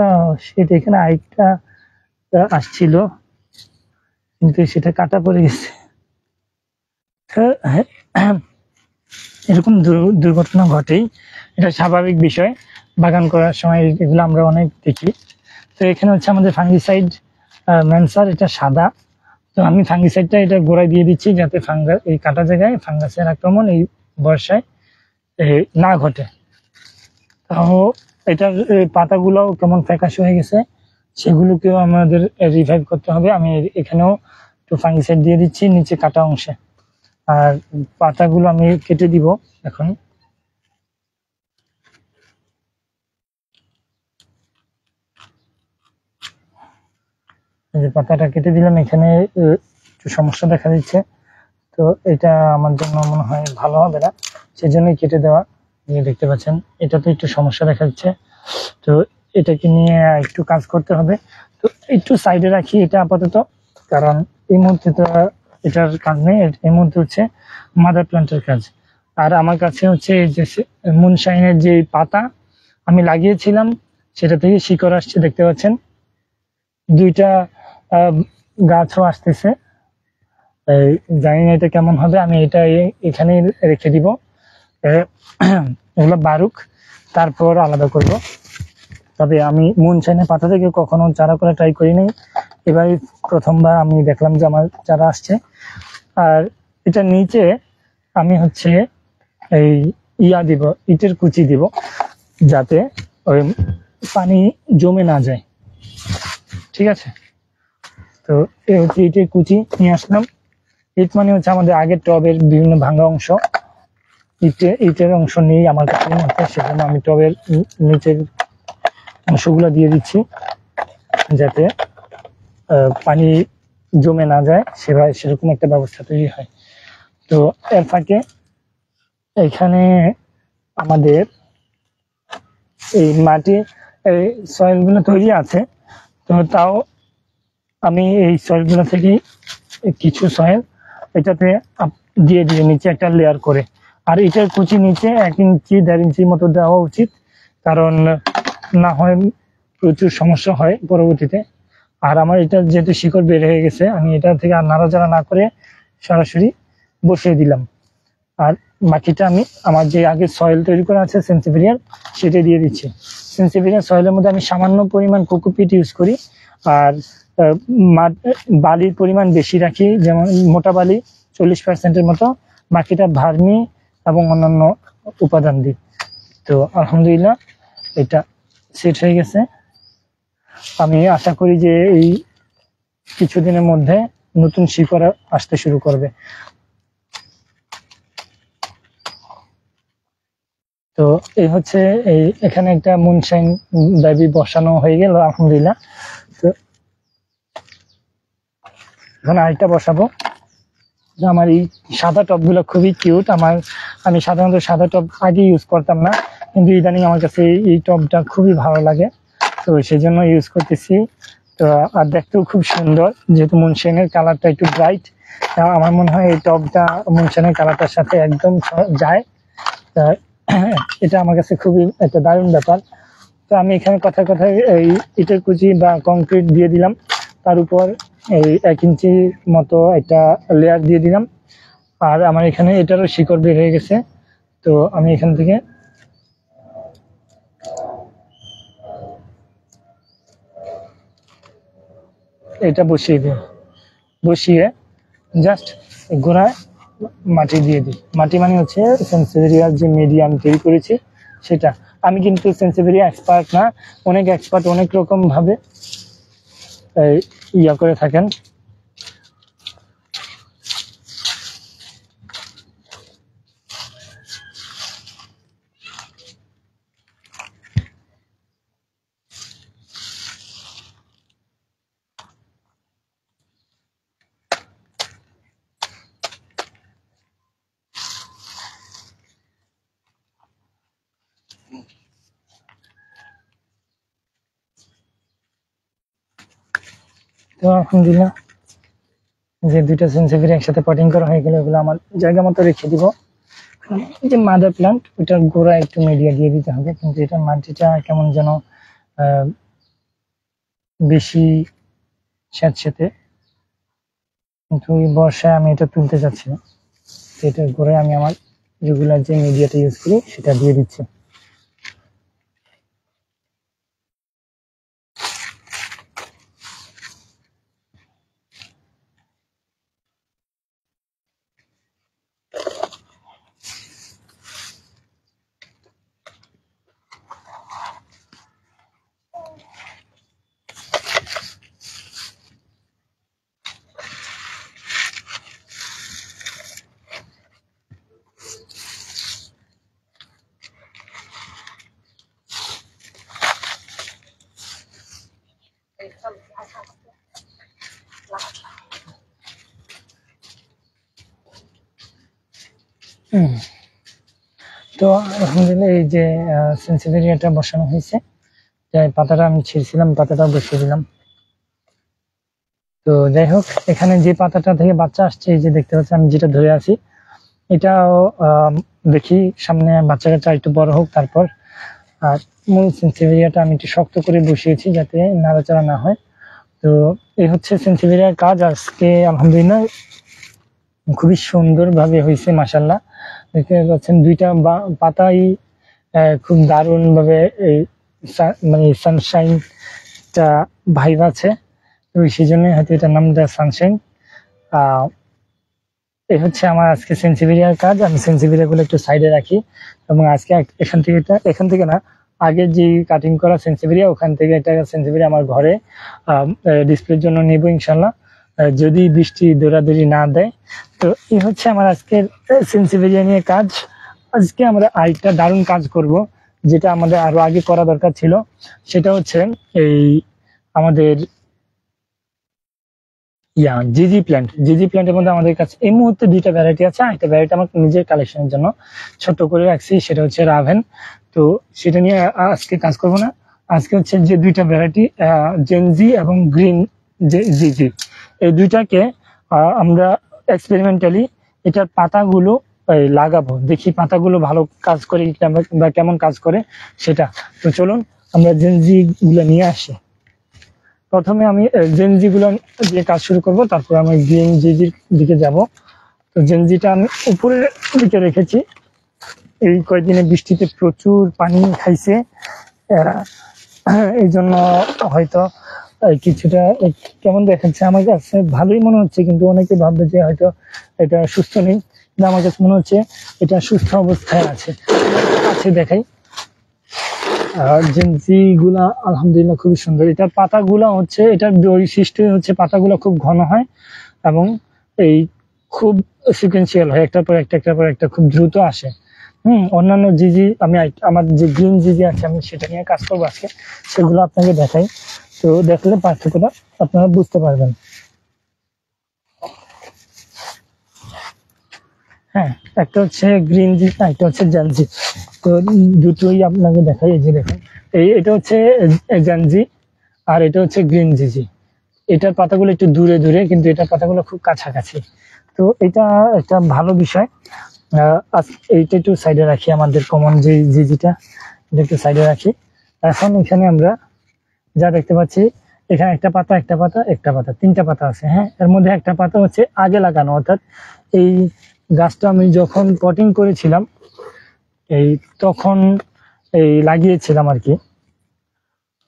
সেটা এখানে আরেকটা আসছিল, কিন্তু সেটা কাটা পড়ে গেছে। এরকম দুর্ঘটনা ঘটেই, এটা স্বাভাবিক বিষয়। বাগান করার সময় এগুলো আমরা অনেক দেখি। তো এখানে হচ্ছে আমাদের ফাঙ্গিসাইড ম্যানসার, এটা সাদা। তো আমি ফাঙ্গিসাইডটা এটা গোড়ায় দিয়ে দিচ্ছি, যাতে এই কাটা জায়গায় ফাঙ্গাসের আক্রমণ এই বর্ষায় না ঘটে। তাও এটার পাতাগুলোও কেমন ফ্যাকাশে হয়ে গেছে, সেগুলোকেও আমাদের রিভাইভ করতে হবে। আমি এখানেও একটু ফাঙ্গিসাইড দিয়ে দিচ্ছি নিচে কাটা অংশে, আর পাতাগুলো আমি কেটে দিব এখন। পাতাটা কেটে দিলাম, এখানে একটু সমস্যা দেখা দিচ্ছে, তো এটা আমার জন্য মনে হয় ভালো হবে না, সেজন্যই কেটে দেওয়া। দেখতে পাচ্ছেন এটাতে একটু সমস্যা দেখা যাচ্ছে, তো এটাকে নিয়ে একটু কাজ করতে হবে। তো একটু সাইডে রাখি এটা আপাতত, কারণ এই মুহূর্তে তো এটার কাজ নেই। এই মুহূর্তে হচ্ছে মাদার প্ল্যান্টের কাজ। আর আমার কাছে হচ্ছে এই যে মুনশাইনের যে পাতা আমি লাগিয়েছিলাম, সেটা থেকে শিকড় আসছে, দেখতে পাচ্ছেন। দুইটা গাছও আসতেছে, জানি না এটা কেমন হবে। আমি এটা এখানে রেখে দিব, এগুলো বারুক, তারপর আলাদা করব। তবে আমি মুনশাইনের পাতা থেকে কখনো চারা করে ট্রাই করি নাই, এবার প্রথমবার আমি দেখলাম যে আমার চারা আসছে। আর এটা নিচে আমি হচ্ছে এই দিব, ইটের কুচি দিব, যাতে ওই পানি জমে না যায়। ঠিক আছে, তো এই হচ্ছে ইটের কুচি নিয়ে আসলাম। ইট মানে হচ্ছে আমাদের আগের টবের বিভিন্ন ভাঙা অংশ, ইটের অংশ নেই আমার কাছে মধ্যে, সেজন্য আমি টবের নিচের অংশগুলো দিয়ে দিচ্ছি, যাতে পানি জমে না যায়, সেরকম একটা ব্যবস্থা তৈরি হয়। তো এর ফাঁকে এখানে আমাদের এই মাটি, এই সয়েল গুলো তৈরি আছে, তো তাও আমি এই সয়েল গুলো থেকে কিছু সয়েল এটাতে দিয়ে নিচে একটা লেয়ার করে। আর এটার কুচি নিচে 1 ইঞ্চি 1.5 ইঞ্চির মতো দেওয়া উচিত, কারণ না হয় প্রচুর সমস্যা হয় পরবর্তীতে। আর আমার এটা যেহেতু শিকড় বের হয়ে গেছে, আমি এটা থেকে আর নাড়াচাড়া না করে সরাসরি বসিয়ে দিলাম। আর বাকিটা আমি আমার যে আগে সয়েল তৈরি করা আছে সেন্সিভেরিয়ার, সেটা দিয়ে দিচ্ছি। সেন্সিভেরিয়ার সয়েলের মধ্যে আমি সামান্য পরিমাণ কোকোপিট ইউজ করি, আর বালির পরিমাণ বেশি রাখি, যেমন মোটা বালি 40% মতো, বাকিটা ভার্মি এবং অন্যান্য উপাদান দিই। তো আলহামদুলিল্লাহ এটা সেট হয়ে গেছে। আমি আশা করি যে এই কিছুদিনের মধ্যে নতুন শিকড় আসতে শুরু করবে। তো এই হচ্ছে এই এখানে একটা মুনশাইন বেবি বসানো হয়ে গেল আলহামদুলিল্লাহ। তো এখন আরেকটা বসাবো। আমার এই সাদা টব গুলো খুবই কিউট। আমি সাধারণত সাদা টব আগে ইউজ করতাম না, কিন্তু ইদানিং আমার কাছে এই টবটা খুবই ভালো লাগে, তো সেই জন্য ইউজ করতেছি। তো আর দেখতেও খুব সুন্দর, যেহেতু মুনশাইনের কালারটা একটু ব্রাইট, আমার মনে হয় এই টবটা মুনশাইনের কালারটার সাথে একদম যায়। এটা আমার কাছে খুবই একটা দারুণ ব্যাপার। তো আমি এখানে কথায় কথায় এই ইটের কুচি বা কংক্রিট দিয়ে দিলাম, তার উপর এই 1 ইঞ্চির মতো একটা লেয়ার দিয়ে দিলাম। আর আমার এখানে এটারও শিকড় বের হয়ে গেছে, তো আমি এখান থেকে এটা বসিয়ে দিই, বসিয়ে জাস্ট গোড়ায় মাটি দিয়ে দিই। মাটি মানে হচ্ছে সেন্সিভেরিয়ার যে মিডিয়া আমি তৈরি করেছি সেটা। আমি কিন্তু সেন্সিভেরিয়া এক্সপার্ট না, অনেক এক্সপার্ট অনেক রকম ভাবে ইয়া করে থাকেন। তো আলহামদুলিল্লাহ যে দুইটা সেন্সিভেরিয়া একসাথে পটিং করা হয়ে গেলে ওগুলো আমার জায়গা মতো রেখে দিব। এই যে মাদার প্লান্ট, ওইটার গোড়া একটু মিডিয়া দিয়ে দিতে হবে, কিন্তু এটা মাটিটা কেমন যেন বেশি স্যাঁতসেঁতে, কিন্তু এই বর্ষায় আমি এটা তুলতে চাচ্ছি না। এটার গোড়ায় আমি আমার রেগুলার যে মিডিয়াটা ইউজ করি সেটা দিয়ে দিচ্ছি। তো আলহামদুলিল্লাহ এই যে সেন্সিভেরিয়াটা বসানো হয়েছে, পাতাটা আমি ছিঁড়ছিলাম, পাতাটা বসিয়ে দিলাম। তো যাই হোক, এখানে যে পাতাটা থেকে বাচ্চা আসছে, এই যে দেখতে পাচ্ছি আমি যেটা ধরে আছি, এটাও দেখি সামনে বাচ্চা কাচ্চা একটু বড় হোক তারপর। আর মূল সেন্সিভেরিয়াটা আমি একটু শক্ত করে বসিয়েছি যাতে নাড়াচাড়া না হয়। তো এই হচ্ছে সেন্সিভিরিয়ার কাজ আজকে আলহামদুলিল্লাহ খুবই সুন্দরভাবে হয়েছে মাশাআল্লাহ। দেখতে পাচ্ছেন দুইটা পাতাই খুব দারুণ ভাবে এই মানে সানশাইনটা ভাইব আছে, তো সেই জন্য হয়তো এটার নাম দেওয়া সানশাইন। এই হচ্ছে আমার আজকে সেন্সিভিরিয়ার কাজ। আমি সেন্সিভিরিয়া গুলো একটু সাইডে রাখি এবং আজকে এখান থেকে না, আগে যে কাটিং করা সেন্সিভিরিয়া ওখান থেকে একটা সেন্সিভিরিয়া আমার ঘরে ডিসপ্লের জন্য নেব ইনশাল্লাহ, যদি বৃষ্টি দৌড়াদৌড়ি না দেয়। তো এই হচ্ছে আমার আজকের সেন্সিভিরিয়া নিয়ে কাজ। আজকে আমরা আরেকটা দারুণ কাজ করব, যেটা আমাদের আরো আগে করা দরকার ছিল। সেটা হচ্ছে এই আমাদের জিজি প্ল্যান্টের মধ্যে আমাদের কাছে এই মুহূর্তে দুইটা ভ্যারাইটি আছে। একটা ভ্যারাইটি আমার নিজের কালেকশনের জন্য ছোট করে রাখছি, সেটা হচ্ছে রাভেন। তো সেটা নিয়ে আজকে কাজ করব না। আজকে হচ্ছে যে দুইটা ভ্যারাইটি জেনজি এবং গ্রিন জিজি, এই দুইটাকে আমরা এক্সপেরিমেন্টালি এটার পাতাগুলো লাগাবো, দেখি পাতাগুলো ভালো কাজ করে বা কেমন কাজ করে সেটা। তো চলুন আমরা জেনজি গুলো নিয়ে আসি। প্রথমে আমি জেনজি গুলো দিয়ে কাজ শুরু করব, তারপর আমি গ্রিন জিজির দিকে যাব। তো জেনজিটা আমি উপরের দিকে রেখেছি, এই কয়েকদিনে বৃষ্টিতে প্রচুর পানি খাইছে, এই জন্য হয়তো কিছুটা কেমন দেখাচ্ছে। আমার কাছে ভালোই মনে হচ্ছে, কিন্তু অনেকে ভাববে যে হয়তো এটা সুস্থ নেই, কিন্তু আমার কাছে মনে হচ্ছে এটা সুস্থ অবস্থায় আছে। দেখাই জেনজি গুলা আলহামদুলিল্লাহ খুবই সুন্দর। এটার পাতাগুলা হচ্ছে, এটার বৈশিষ্ট্য হচ্ছে পাতাগুলা খুব ঘন হয় এবং এই খুব সিকুয়েন্সিয়াল হয়, একটার পর একটা খুব দ্রুত আসে। অন্যান্য জিজি আমি আমার যে গ্রিন জিজি আছে আমি সেটা নিয়ে কাজ করবো আজকে, সেগুলো আপনাকে দেখাই। তো দেখলে পার্থক্যটা আপনারা বুঝতে পারবেন। হ্যাঁ, একটা হচ্ছে গ্রিন জি, একটা হচ্ছে জেনজি। তো দুটোই আপনাকে দেখাই। এই যে দেখুন, এটা হচ্ছে জেনজি আর এটা হচ্ছে গ্রিন জিজি। এটার পাতাগুলো একটু দূরে দূরে, কিন্তু এটার পাতাগুলো খুব কাছাকাছি। তো এটা একটা ভালো বিষয়। এইটা একটু সাইডে রাখি, আমাদের কমন যে জিজিটা এটা একটু সাইডে রাখি। এখন এখানে আমরা যা দেখতে পাচ্ছি, এখানে একটা পাতা তিনটা পাতা আছে। হ্যাঁ, এর মধ্যে একটা পাতা হচ্ছে আগে লাগানো, অর্থাৎ এই গাছটা আমি যখন পটিং করেছিলাম এই তখন এই লাগিয়েছিলাম আর কি।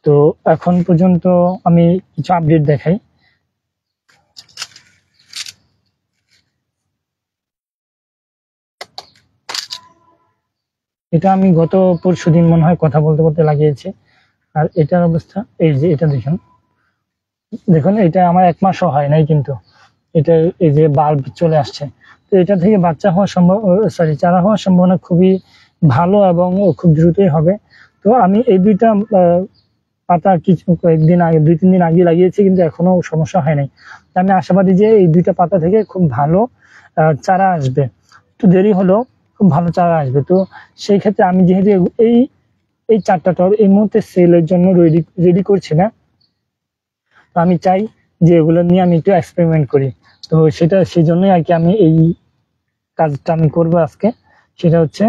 তো এখন পর্যন্ত আমি কিছু আপডেট দেখাই। এটা আমি গত পরশুদিন মনে হয় কথা বলতে বলতে লাগিয়েছি। আর এটার অবস্থা এই যে, এটা দেখুন এটা আমার 1 মাসও হয় নাই, কিন্তু এটা এই যে বাল্ব চলে আসছে। তো এটা থেকে বাচ্চা হওয়ার চারা হওয়ার সম্ভাবনা খুবই ভালো এবং খুব দ্রুতই হবে। তো আমি এই দুইটা পাতা কিছু কয়েকদিন আগে, 2-3 দিন আগে লাগিয়েছি, কিন্তু এখনো সমস্যা হয় নাই। আমি আশাবাদী যে এই দুইটা পাতা থেকে খুব ভালো চারা আসবে। একটু দেরি হলেও খুব ভালো চারা আসবে। তো সেই ক্ষেত্রে আমি যেহেতু এই এই 4টা টব এই মুহূর্তে সেলের জন্য রেডি করছি না, তো আমি চাই যে এগুলো নিয়ে আমি একটু এক্সপেরিমেন্ট করি। তো সেই জন্যই আর কি আমি এই কাজটা আমি করবো আজকে। সেটা হচ্ছে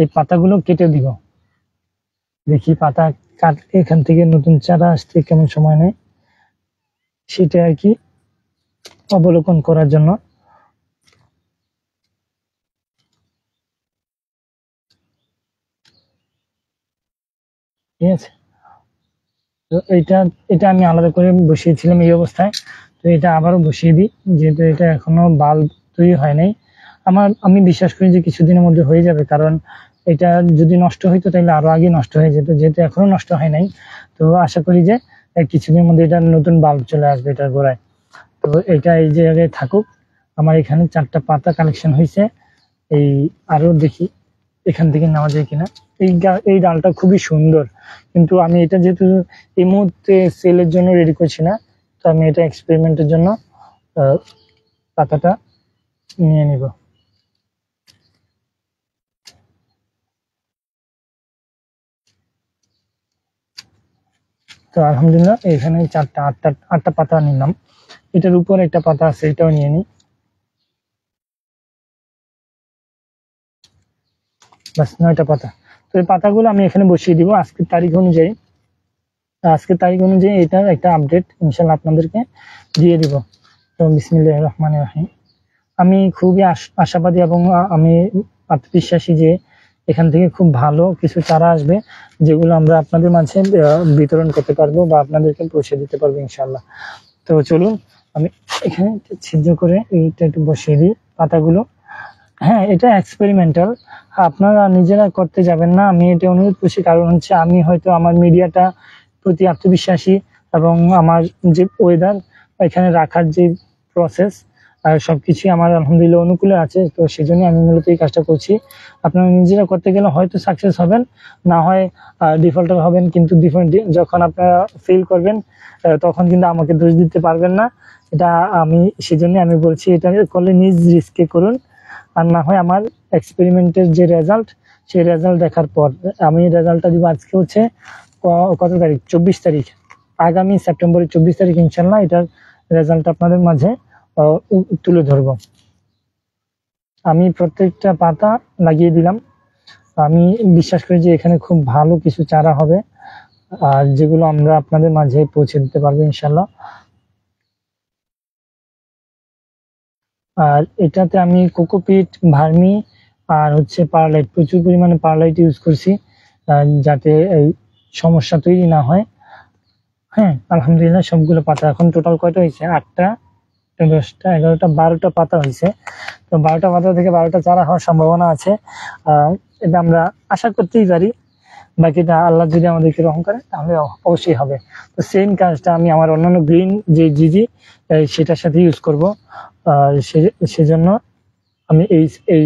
এই পাতাগুলো কেটে দিব, দেখি পাতা কাটলে এখান থেকে নতুন চারা আসতে কেমন সময় নেয়, সেটা আর কি অবলোকন করার জন্য। ঠিক আছে, তো এটা আমি আলাদা করে বসিয়েছিলাম এই অবস্থায়। তো এটা আবারও বসিয়ে দিই, যেহেতু এটা এখনো বাল্ব তৈরি হয় নাই। আমি বিশ্বাস করি যে কিছুদিনের মধ্যে হয়ে যাবে, কারণ এটা যদি নষ্ট হইতো তাহলে আরো আগে নষ্ট হয়ে যেত, যেহেতু এখনো নষ্ট হয় নাই। তো আশা করি যে কিছুদিনের মধ্যে এটা নতুন বাল্ব চলে আসবে এটার গোড়ায়। তো এটা এই জায়গায় থাকুক। আমার এখানে 4টা পাতা কালেকশন হয়েছে, এই আরো দেখি এখান থেকে নেওয়া যায় কিনা। এই ডালটা খুবই সুন্দর, কিন্তু আমি এটা যেহেতু এই মুহূর্তে সেলের জন্য রেডি করছি না, তো আমি এটা এক্সপেরিমেন্টের জন্য পাতাটা নিয়ে নিব। তো আলহামদুলিল্লাহ এখানে 8টা পাতা নিলাম। এটার উপর একটা পাতা আছে, এটাও নিয়ে নিই। বাস 9টা পাতা। তো এই পাতাগুলো আমি এখানে বসিয়ে দিব আজকের তারিখ অনুযায়ী। আজকে তারিখ অনুযায়ী এটার একটা আপডেট ইনশাল্লাহ আপনাদেরকে দিয়ে দিব। তো বিসমিল্লাহির রহমানির রহিম। আমি খুবই আশাবাদী এবং আমি আত্মবিশ্বাসী যে এখান থেকে খুব ভালো কিছু চারা আসবে, যেগুলো আমরা আপনাদের মাঝে বিতরণ করতে পারবো বা আপনাদেরকে পৌঁছে দিতে পারবো ইনশাল্লাহ। তো চলুন আমি এখানে ছিদ্র করে এইটা একটু বসিয়ে দিই পাতাগুলো। হ্যাঁ, এটা এক্সপেরিমেন্টাল, আপনারা নিজেরা করতে যাবেন না, আমি এটা অনুরোধ করছি। কারণ হচ্ছে আমি হয়তো আমার মিডিয়াটা প্রতি আত্মবিশ্বাসী এবং আমার যে ওয়েদার এখানে রাখার যে প্রসেস আর সবকিছুই আমার আলহামদুলিল্লাহ অনুকূলে আছে। তো সেই জন্য আমি মূলত এই কাজটা করছি। আপনারা নিজেরা করতে গেলে হয়তো সাকসেস হবেন, না হয় ডিফল্টার হবেন। কিন্তু যখন আপনারা ফেল করবেন তখন কিন্তু আমাকে দোষ দিতে পারবেন না। এটা আমি সেজন্য আমি বলছি, এটা করলে নিজ রিস্কে করুন। আর না হয় আমার এক্সপেরিমেন্টের যে রেজাল্ট, সেই রেজাল্ট দেখার পর আমি রেজাল্টটা দিব। আজকে হচ্ছে কত তারিখ? 24 তারিখ। আগামী সেপ্টেম্বরের 24 তারিখ ইনশাল্লাহ এটার রেজাল্ট আপনাদের মাঝে তুলে ধরব। আমি প্রত্যেকটা পাতা লাগিয়ে দিলাম। আমি বিশ্বাস করি যে এখানে খুব ভালো কিছু চারা হবে, আর যেগুলো আমরা আপনাদের মাঝে পৌঁছে দিতে পারবো ইনশাল্লাহ। আর এটাতে আমি কোকোপিট, ভার্মি আর হচ্ছে পারলাইট, প্রচুর পরিমাণে পারলাইট ইউজ করছি যাতে এই সমস্যা তৈরি না হয়। হ্যাঁ, আলহামদুলিল্লাহ সবগুলো পাতা এখন টোটাল কয়টা হয়েছে? 8টা, 10টা, 11টা, 12টা পাতা হয়েছে। তো 12টা পাতা থেকে 12টা চারা হওয়ার সম্ভাবনা আছে, এটা আমরা আশা করতেই পারি। বাকিটা আল্লাহ যদি আমাদেরকে রহম করে তাহলে অবশ্যই হবে। তো সেম কাজটা আমি আমার অন্যান্য গ্রিন যে জিজি সেটার সাথে ইউজ করবো। সেজন্য আমি এই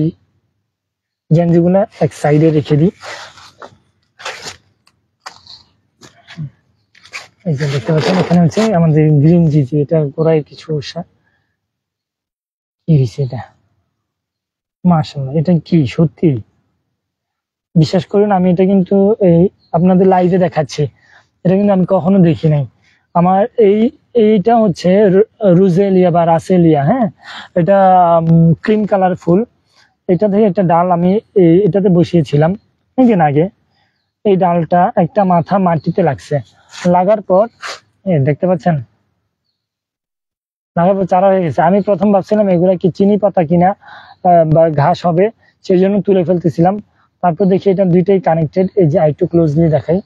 জেনজিগুলো এক সাইডে রেখে দিই। এই যে দেখতে পাচ্ছেন এখানে হচ্ছে আমাদের গ্রিন জিজি, এটা গোড়ায় কিছু কি হয়েছে এটা, মাশাআল্লাহ। এটা কি সত্যি বিশ্বাস করুন, আমি এটা কিন্তু এই আপনাদের লাইভে দেখাচ্ছি, এটা কিন্তু আমি কখনো দেখি নাই। আমার এইটা হচ্ছে রুজেলিয়া বা রাসেলিয়া। হ্যাঁ, এটা ক্রিম কালার ফুল। এটা থেকে একটা ডাল আমি এটাতে বসিয়েছিলাম অনেকদিন আগে। এই ডালটা একটা মাথা মাটিতে লাগছে, লাগার পর দেখতে পাচ্ছেন, লাগার পর চারা হয়ে গেছে। আমি প্রথম ভাবছিলাম এগুলা কি চিনি পাতা কিনা বা ঘাস হবে, সেই জন্য তুলে ফেলতেছিলাম। তারপর দেখি এটা দুইটাই কানেক্টেড। এই যে একটু ক্লোজলি দেখাই।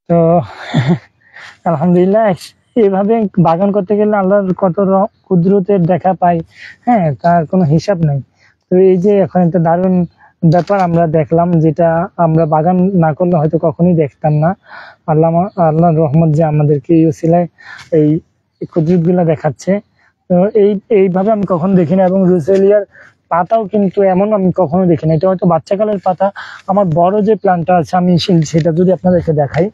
তো আলহামদুলিল্লাহ এইভাবে বাগান করতে গেলে আল্লাহর কত কুদরতের দেখা পাই, হ্যাঁ, তার কোনো হিসাব নাই। তো এই যে এখন একটা দারুণ ব্যাপার আমরা দেখলাম, যেটা আমরা বাগান না করলে হয়তো কখনোই দেখতাম না। আল্লাহর রহমত যে আমাদেরকে এই ওসিলায় এই কুদরত গুলা দেখাচ্ছে। তো এইভাবে আমি কখনো দেখি না। এবং রুসেলিয়ার পাতাও কিন্তু এমন আমি কখনো দেখি না, এটা হয়তো বাচ্চাকালের পাতা। আমার বড় যে প্ল্যান্টটা আছে আমি সেটা যদি আপনাদেরকে দেখাই,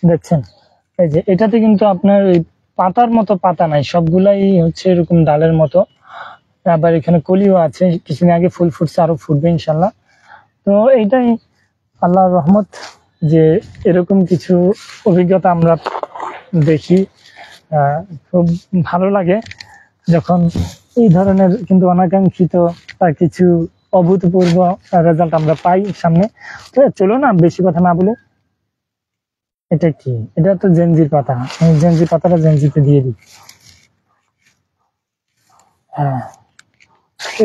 দেখছেন এই যে এটাতে কিন্তু আপনার ওই পাতার মতো পাতা নাই, সবগুলাই হচ্ছে এরকম ডালের মতো। আবার এখানে কলিও আছে, কিছুদিন আগে ফুল ফুটছে, আরো ফুটবে ইনশাল্লাহ। তো এইটাই আল্লাহর রহমত যে এরকম কিছু অভিজ্ঞতা আমরা দেখি। খুব ভালো লাগে যখন এই ধরনের কিন্তু অনাকাঙ্ক্ষিত কিছু অভূতপূর্ব রেজাল্ট আমরা পাই সামনে। তো চলো না বেশি কথা না বলে, এটা কি? এটা তো জেনজির পাতা, আমি জেনজির পাতাটা জেনজিতে দিয়ে দিই। হ্যাঁ,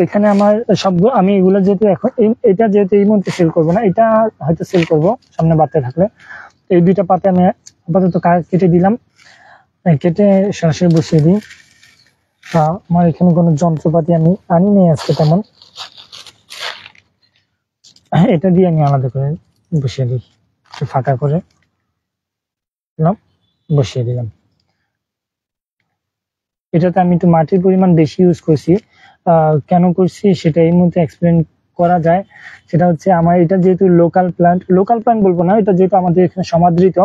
এখানে আমার সবগুলো আমি এগুলো যেহেতু এখন এটা যেহেতু এই মুহূর্তে সেল করবো না, এটা হয়তো সেল করবো সামনে বাড়তে থাকলে। এই দুইটা পাতা আমি আপাতত কেটে দিলাম, কেটে সরাসরি বসিয়ে দিই। আমার এখানে কোনো যন্ত্রপাতি আমি আনি নেই আজকে তেমন। এটা দিয়ে আমি আলাদা করে বসিয়ে দিই, ফাঁকা করে বসিয়ে দিলাম। এটাতে আমি একটু মাটির পরিমাণ বেশি ইউজ করছি। কেন করছি সেটা এই মুহূর্তে এক্সপ্লেন করা যায়। সেটা হচ্ছে আমার এটা যেহেতু লোকাল প্ল্যান্ট বলবো না, এটা যেহেতু আমাদের এখানে সমাদৃত,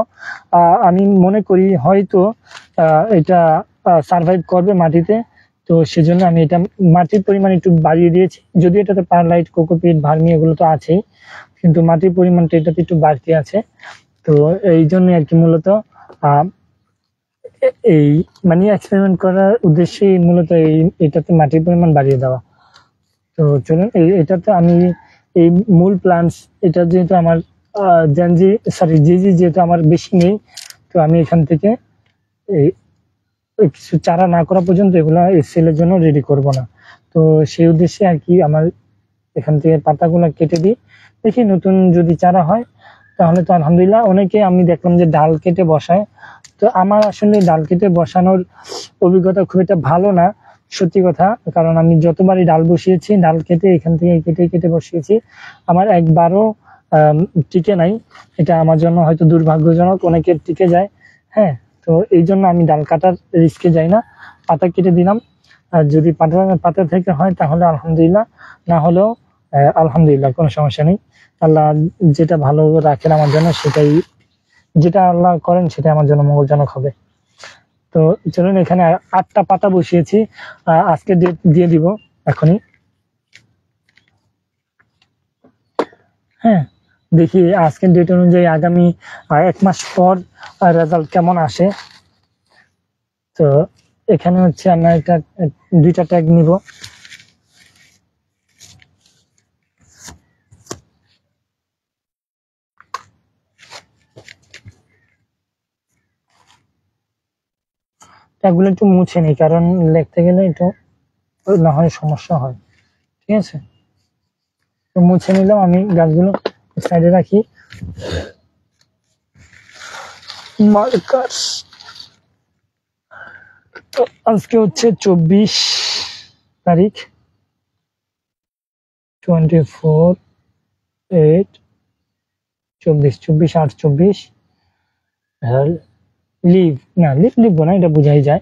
আমি মনে করি হয়তো এটা সার্ভাইভ করবে মাটিতে। তো সেজন্য আমি এটা মাটির পরিমাণ একটু বাড়িয়ে দিয়েছি। যদিও এটাতে পারলাইট, কোকোপিট, ভার্মি এগুলো তো আছেই, কিন্তু মাটির পরিমাণটা এটাতে একটু বাড়তি আছে। তো এই জন্য আর কি মূলত এই মানে এক্সপেরিমেন্ট করার উদ্দেশ্যে মূলত এটাতে মাটির পরিমাণ বাড়িয়ে দেওয়া। তো চলুন এটাতে আমি এই মূল প্লান্টস, এটা যেহেতু আমার জিজি যেহেতু আমার বেশি নেই, তো আমি এখান থেকে এই কিছু চারা না করা পর্যন্ত এগুলো সেলের জন্য রেডি করব না। তো সেই উদ্দেশ্যে আর কি আমার এখান থেকে পাতাগুলো কেটে দিই, দেখি নতুন যদি চারা হয় তাহলে তো আলহামদুলিল্লাহ। অনেকে আমি দেখলাম যে ডাল কেটে বসায়, তো আমার আসলে ডাল কেটে বসানোর অভিজ্ঞতা খুব একটা ভালো না, সত্যি কথা। কারণ আমি যতবারই ডাল বসিয়েছি, ডাল কেটে এখান থেকে কেটে কেটে বসিয়েছি, আমার একবারও টিকে নাই। এটা আমার জন্য হয়তো দুর্ভাগ্যজনক, অনেকের টিকে যায়। হ্যাঁ, তো এই জন্য আমি ডাল কাটার রিস্কে যাই না, পাতা কেটে দিলাম। আর যদি পাতা থেকে হয় তাহলে আলহামদুলিল্লাহ, না হলেও আলহামদুলিল্লাহ, কোনো সমস্যা নেই। আল্লাহ যেটা ভালো রাখেন আমার জন্য, সেটাই, যেটা আল্লাহ করেন সেটা আমার জন্য মঙ্গলজনক হবে। তো চলুন, এখানে 8টা পাতা বসিয়েছি, আজকে ডেট দিয়ে দিব এখনই। হ্যাঁ, দেখি আজকের ডেট অনুযায়ী আগামী 1 মাস পর রেজাল্ট কেমন আসে। তো এখানে হচ্ছে আমরা একটা 2টা ট্যাগ নিব। ট্যাগগুলো একটু মুছে নিই, কারণ লিখতে গেলে একটু না হয় সমস্যা হয়। ঠিক আছে, তো মুছে নিলাম। আমি গাছগুলো সাইডে রাখি। মার্কার, তো আজকে হচ্ছে 24 তারিখ, 24/8/24। লিভ না, লিভ লিখবো না, এটা বোঝাই যায়।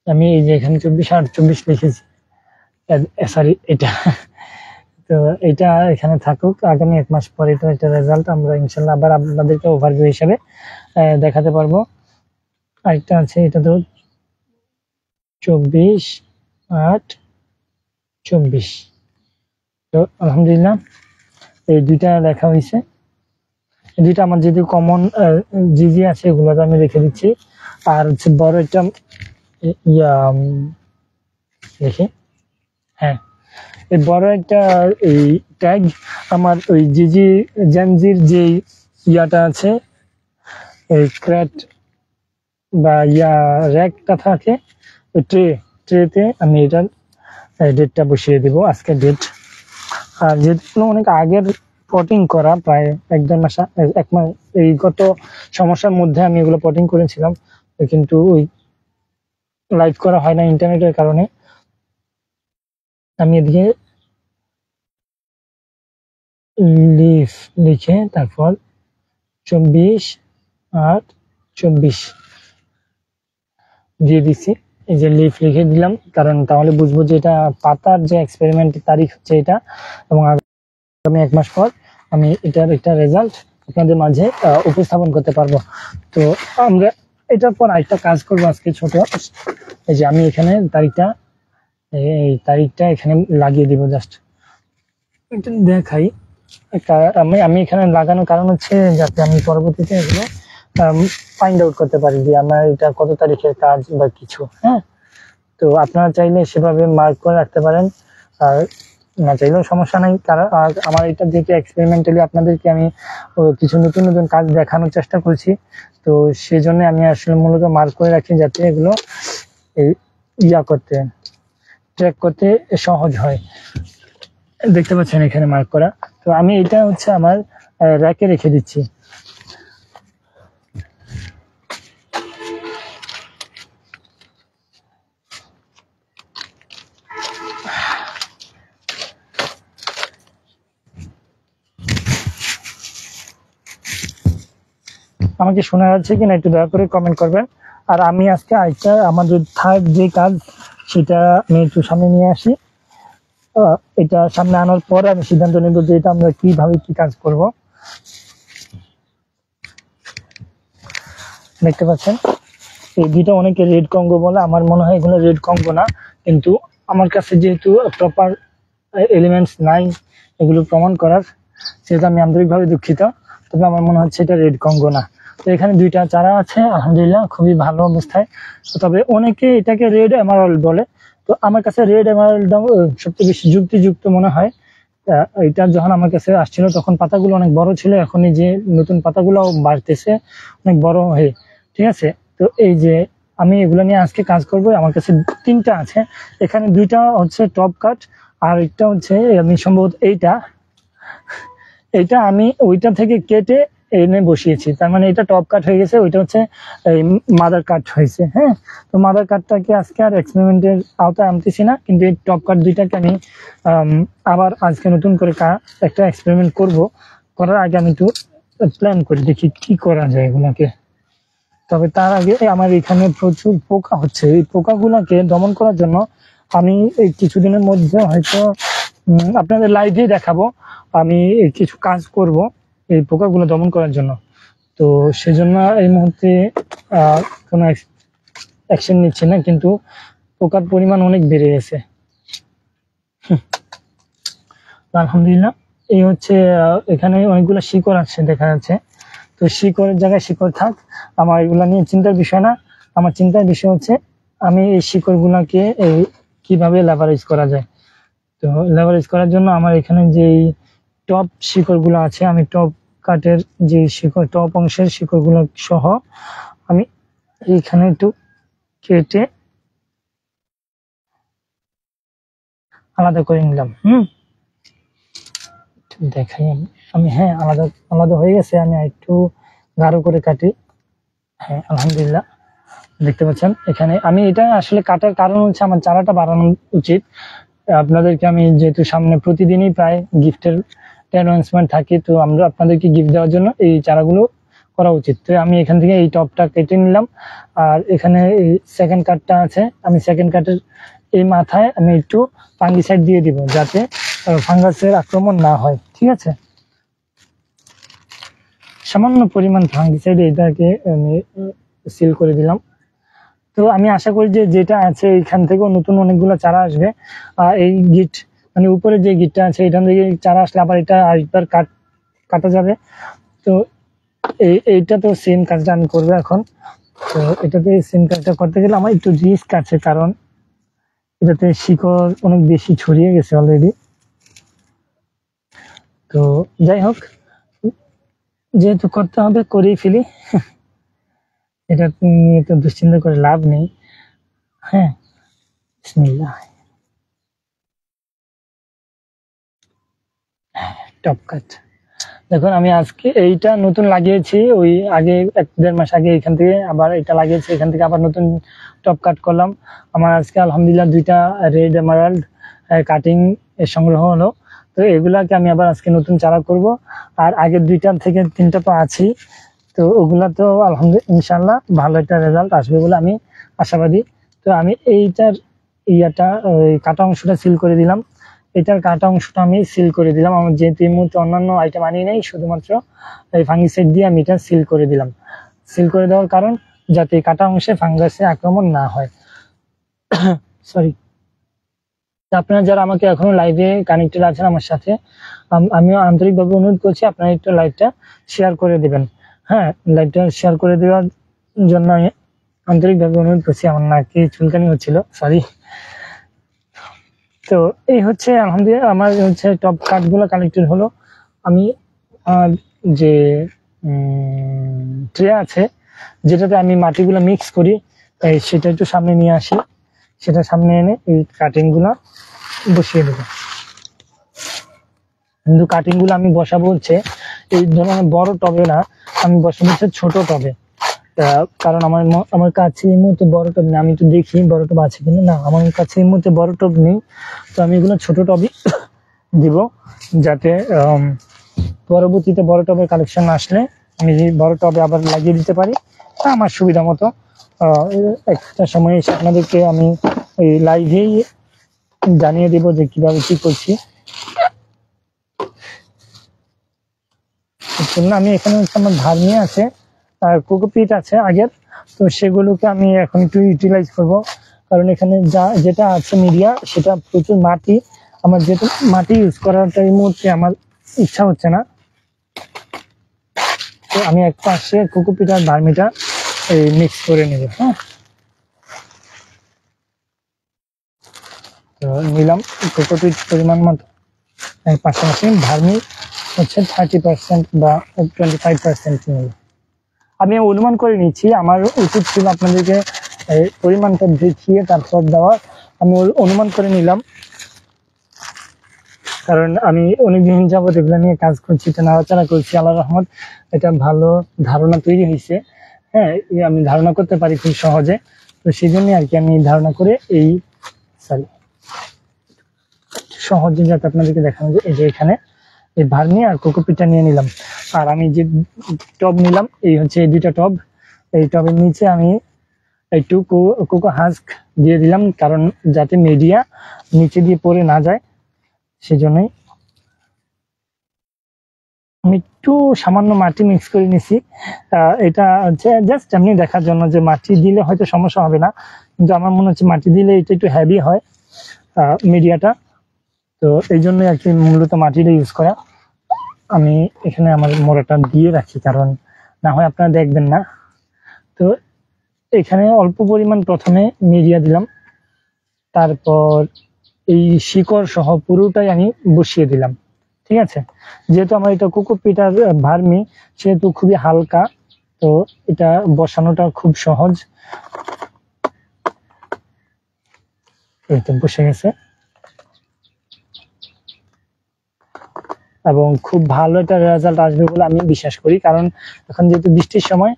আমি এই যে এখানে 24/8/24 লিখেছি, সরি এটা। তো এটা এখানে থাকুক, আগামী 1 মাস পরে তো এটা রেজাল্ট আমরা ইনশাল্লাহ আবার আপনাদেরকে ওভারভিউ হিসেবে দেখাতে পারবো। আরেকটা আছে, এটা তো 24/8/24। তো আলহামদুলিল্লাহ এই 2টা লেখা হয়েছে। 2টা আমার যেহেতু কমন জিজি আছে, এগুলো আমি রেখে দিচ্ছি। আর হচ্ছে বড় একটা দেখি, হ্যাঁ, এই বড় একটা এই ট্যাগ আমার ওই জিজি জেনজির যে ইয়াটা আছে, এই ক্র্যাট বা র্যাকটা থাকে, ওই ট্রেতে আমি এটার ডেটটা বসিয়ে দিব, আজকের ডেট। আর যেগুলো অনেক আগের পটিং করা, প্রায় 1-1.5 মাস, 1 মাস, এই গত সমস্যার মধ্যে আমি এগুলো পটিং করেছিলাম, কিন্তু ওই লাইভ করা হয় না ইন্টারনেটের কারণে। আমি এদিকে লিভ লিখে তারপর 24/8/24 দিয়ে দিচ্ছি। এই যে লিভ লিখে দিলাম, কারণ তাহলে বুঝবো যে এটা পাতার যে এক্সপেরিমেন্টের তারিখ হচ্ছে এটা, এবং আগামী 1 মাস পর আমি এটার একটা রেজাল্ট আপনাদের মাঝে উপস্থাপন করতে পারবো। তো আমরা এটার পর আরেকটা কাজ করবো আজকে ছোট, এই যে আমি এখানে এই তারিখটা এখানে লাগিয়ে দিব, জাস্ট এটা দেখাই। আমি এখানে লাগানোর কারণ হচ্ছে যাতে আমি পরবর্তীতে এগুলো ফাইন্ড আউট করতে পারি যে আমার এটা কত তারিখের কাজ বা কিছু। হ্যাঁ, তো আপনারা চাইলে সেভাবে মার্ক করে রাখতে পারেন, আর না চাইলেও সমস্যা নাই। কারণ আমার এটা দেখে এক্সপেরিমেন্টালি আপনাদেরকে আমি কিছু নতুন নতুন কাজ দেখানোর চেষ্টা করছি। তো সেই জন্য আমি আসলে মূলত মার্ক করে রাখি, যাতে এগুলো ট্র্যাক করতে সহজ হয়। দেখতে পাচ্ছেন এখানে মার্ক করা। তো আমি এটা হচ্ছে আমার র্যাকে রেখে দিচ্ছি। আমাকে শোনা যাচ্ছে কিনা একটু দয়া করে কমেন্ট করবেন। আর আমি আজকে আরেকটা আমাদের থার্ড যে কাজ, সেটা আমি একটু সামনে নিয়ে আসি। এটা সামনে আনার পরে আমি সিদ্ধান্ত নেব যে এটা আমরা কিভাবে কি কাজ করব। দেখতে পাচ্ছেন এই 2টা অনেকে রেড কঙ্গো বলে, আমার মনে হয় এগুলো রেড কঙ্গো না, কিন্তু আমার কাছে যেহেতু প্রপার এলিমেন্টস নাই এগুলো প্রমাণ করার, সেটা আমি আন্তরিকভাবে দুঃখিত। তবে আমার মনে হচ্ছে এটা রেড কঙ্গো না। তো এখানে 2টা চারা আছে, আলহামদুলিল্লাহ খুবই ভালো অবস্থায়। তবে অনেকে এটাকে রেড এমারাল্ড বলে, তো আমার কাছে রেড এমারাল্ড সবচেয়ে বেশি যুক্তিযুক্ত মনে হয়। এটা যখন আমার কাছে আসছিল তখন পাতাগুলো অনেক বড় ছিল, এখন এই যে নতুন পাতাগুলো বাড়তেছে অনেক বড় হয়ে, ঠিক আছে। তো এই যে আমি এগুলো নিয়ে আজকে কাজ করব। আমার কাছে 3টা আছে, এখানে 2টা হচ্ছে টপ কাট, আর একটা হচ্ছে আমি সম্ভবত এইটা আমি ওইটা থেকে কেটে এনে বসিয়েছি, তার মানে এটা টপ কাট হয়ে গেছে, ওইটা হচ্ছে এই মাদার কাট হয়েছে। হ্যাঁ, তো মাদার কাটটাকে আজকে আর এক্সপেরিমেন্টের আওতায় আনতেছি না, কিন্তু এই টপ কাট 2টাকে আমি আবার আজকে নতুন করে একটা এক্সপেরিমেন্ট করব। করার আগে আমি একটু প্ল্যান করে দেখি কি করা যায় এগুলাকে। তবে তার আগে আমার এখানে প্রচুর পোকা হচ্ছে, এই পোকাগুলোকে দমন করার জন্য আমি এই কিছুদিনের মধ্যে হয়তো আপনাদের লাইভে দেখাবো আমি কিছু কাজ করব এই পোকাগুলো দমন করার জন্য। তো সেজন্য এই মুহূর্তে কোনো অ্যাকশন নিচ্ছে না, কিন্তু পোকার পরিমাণ অনেক বেড়ে গেছে। আলহামদুলিল্লাহ। এই হচ্ছে এখানে অনেকগুলো শিকড় আছে দেখা যাচ্ছে, তো শিকড়ের জায়গায় শিকড় থাক, আমার এগুলা নিয়ে চিন্তার বিষয় না। আমার চিন্তার বিষয় হচ্ছে আমি এই শিকড়গুলোকে কিভাবে লেভারেজ করা যায়। তো লেভারেজ করার জন্য আমার এখানে যে টপ শিকড়গুলো আছে, আমি টপ কাটের যে শিকড়, টপ অংশের শিকড়গুলো সহ আমি এইখানে একটু কেটে আলাদা করে নিলাম। দেখাই আমি, হ্যাঁ আলাদা আলাদা হয়ে গেছে। আমি একটু গাঢ় করে কাটি। হ্যাঁ আলহামদুলিল্লাহ, দেখতে পাচ্ছেন এখানে আমি এটা আসলে কাটার কারণ হচ্ছে আমার চারাটা বাড়ানো উচিত। আপনাদেরকে আমি যেহেতু সামনে প্রতিদিনই প্রায় গিফটের অ্যানাউন্সমেন্ট থাকে, তো আমরা আপনাদেরকে গিফট দেওয়ার জন্য এই চারাগুলো করা উচিত। তো আমি এখান থেকে এই টপটা কেটে নিলাম, আর এখানে এই সেকেন্ড কাটটা আছে, আমি সেকেন্ড কাটের এই মাথায় আমি একটু ফাঙ্গিসাইড দিয়ে দিব যাতে ফাঙ্গাসের আক্রমণ না হয়, ঠিক আছে। সামান্য পরিমাণ ফাঙ্গিসাইড এটাকে আমি সিল করে দিলাম। তো আমি আশা করি যে যেটা আছে এখান থেকেও নতুন অনেকগুলো চারা আসবে। এই গিট মানে উপরে যে গিটটা আছে এখান থেকে চারা আসলে আবার এটা আরেকবার কাটা যাবে। তো এইটা তো সেম কাজটা আমি করবো এখন। তো এটাতে সেম কাজটা করতে গেলে আমার একটু রিস্ক আছে, কারণ এটাতে শিকড় অনেক বেশি ছড়িয়ে গেছে অলরেডি। তো যাই হোক, যেহেতু করতে হবে করেই ফেলি, এটা নিয়ে তো দুশ্চিন্তা করে লাভ নেই। হ্যাঁ, বিসমিল্লাহ। টপ কাট দেখুন, আমি আজকে এইটা নতুন লাগিয়েছি, ওই আগে 1-1.5 মাস আগে এখান থেকে আবার এটা লাগিয়েছি, এখান থেকে আবার নতুন টপ কাট করলাম। আমার আজকে আলহামদুলিল্লাহ 2টা রেড এমারাল্ড কাটিং সংগ্রহ হলো। তো এগুলাকে আমি আবার আজকে নতুন চারা করব। আর আগের 2টা থেকে 3টা তো আছি, তো ওগুলা তো আলহামদুলিল্লাহ ইনশাল্লাহ ভালো একটা রেজাল্ট আসবে বলে আমি আশাবাদী। তো আমি এইটার কাটা অংশটা সিল করে দিলাম, এটার কাটা অংশটা আমি সিল করে দিলাম। আমার যেহেতু এই মুহূর্তে অন্যান্য আইটেম আনি নেই, শুধুমাত্র এই ফাঙ্গিসাইড দিয়ে আমি এটা সিল করে দিলাম। সিল করে দেওয়ার কারণ যাতে কাটা অংশে ফাঙ্গাসের আক্রমণ না হয়। সরি, আপনারা যারা আমাকে এখনো লাইভে কানেক্টেড আছেন আমার সাথে, আমিও আন্তরিকভাবে অনুরোধ করছি আপনারা একটু লাইভটা শেয়ার করে দেবেন। হ্যাঁ, লাইভটা শেয়ার করে দেওয়ার জন্য আমি আন্তরিকভাবে অনুরোধ করছি। আমার নাকি চুলকানি হচ্ছিল, সরি। তো এই হচ্ছে আলহামদুলিল্লাহ আমার হচ্ছে টপ কাটগুলো কালেক্টেড হলো। আমি যে ট্রে আছে যেটাতে আমি মাটিগুলো মিক্স করি, সেটা একটু সামনে নিয়ে আসি, সেটা সামনে এনে এই কাটিংগুলো বসিয়ে দেবো। কিন্তু কাটিংগুলো আমি বসাবো হচ্ছে এই ধরনের বড় টবে না, আমি বসাবো হচ্ছে ছোট টবে। কারণ আমার কাছে এই মুহূর্তে বড় টব নেই। আমি একটু দেখি বড় টব আছে কিনা। না, আমার কাছে এই মুহূর্তে বড় টব নেই। তো আমি এগুলো ছোট টবই দিব, যাতে পরবর্তীতে বড় টবের কালেকশন আসলে আমি বড় টবে আবার লাগিয়ে দিতে পারি আমার সুবিধা মতো। একটা সময় এসে আপনাদেরকে আমি এই লাইভেই জানিয়ে দেবো যে কিভাবে কি করছি। আমি এখানে হচ্ছে আমার ধার্মি আছে আর কোকোপিট আছে আগের, তো সেগুলোকে আমি এখন একটু ইউটিলাইজ করব। কারণ এখানে যেটা আছে মিডিয়া সেটা প্রচুর মাটি, আমার যেটা মাটি ইউজ করাটা এই মুহূর্তে আমার ইচ্ছা হচ্ছে না। তো আমি এক পাশে কোকোপিট আর ধার্মিটা এই মিক্স করে নেব। হ্যাঁ, তো নিলাম কোকোপিট পরিমাণ মতো, পাশাপাশি ভার্মি হচ্ছে 30% বা 25% নিল। আমি অনুমান করে নিচ্ছি, আমার উচিত ছিল আপনাদেরকে পরিমাণটা দেখিয়ে তারপর দেওয়া, আমি অনুমান করে নিলাম, কারণ আমি অনেকদিন যাবত এগুলো নিয়ে কাজ করছি, এটা নাড়াচাড়া করছি, আল্লাহর রহমত এটা ভালো ধারণা তৈরি হয়েছে। হ্যাঁ, আমি ধারণা করতে পারি খুব সহজে, তো সেই জন্য আর কি আমি ধারণা করে এই সহজে যাতে আপনাদেরকে দেখানো যায়, এই যে এখানে এই ভার্মি আর কোকোপিটটা নিয়ে নিলাম। আর আমি যে টব নিলাম এই হচ্ছে এই দুইটা টব, এই টবের নিচে আমি একটু কোকো হাস্ক দিয়ে দিলাম, কারণ যাতে মিডিয়া নিচে দিয়ে পড়ে না যায়, সেজন্যই আমি একটু সামান্য মাটি মিক্স করে নিছি। এটা হচ্ছে জাস্ট এমনি দেখার জন্য যে মাটি দিলে হয়তো সমস্যা হবে না, কিন্তু আমার মনে হচ্ছে মাটি দিলে এটা একটু হেভি হয় মিডিয়াটা, তো এই জন্যই আর কি মূলত মাটিটা ইউজ করা। আমি এখানে আমার মোড়াটা দিয়ে রাখি, কারণ না হয় আপনারা দেখবেন না। তো এখানে অল্প পরিমাণ প্রথমে মিডিয়া দিলাম, তারপর এই শিকড় সহ পুরোটাই আমি বসিয়ে দিলাম। ঠিক আছে, যেহেতু আমার এটা কোকোপিট আর ভার্মি সেহেতু খুবই হালকা, তো এটা বসানোটা খুব সহজ। এই তো বসে গেছে এবং খুব ভালো একটা রেজাল্ট আসবে বলে আমি বিশ্বাস করি, কারণ এখন যেহেতু বৃষ্টির সময়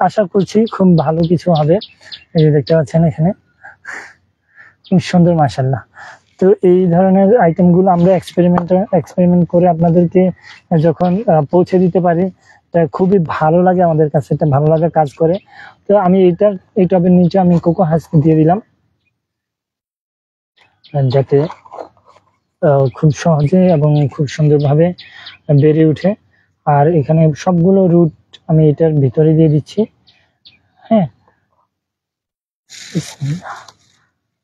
আশা করছি খুব ভালো কিছু হবে। এই যে দেখতে পাচ্ছেন এখানে খুব সুন্দর, মাশাআল্লাহ। তো এই ধরনের আইটেমগুলো আমরা এক্সপেরিমেন্ট করে আপনাদেরকে যখন পৌঁছে দিতে পারি, এটা খুবই ভালো লাগে আমাদের কাছে, এটা ভালো লাগা কাজ করে। তো আমি এই টবের নিচে আমি কোকো হাস্ক দিয়ে দিলাম, যাতে খুব সহজে এবং খুব সুন্দরভাবে বেড়ে উঠে। আর এখানে সবগুলো রুট আমি এটার ভিতরে দিয়ে দিচ্ছি। হ্যাঁ,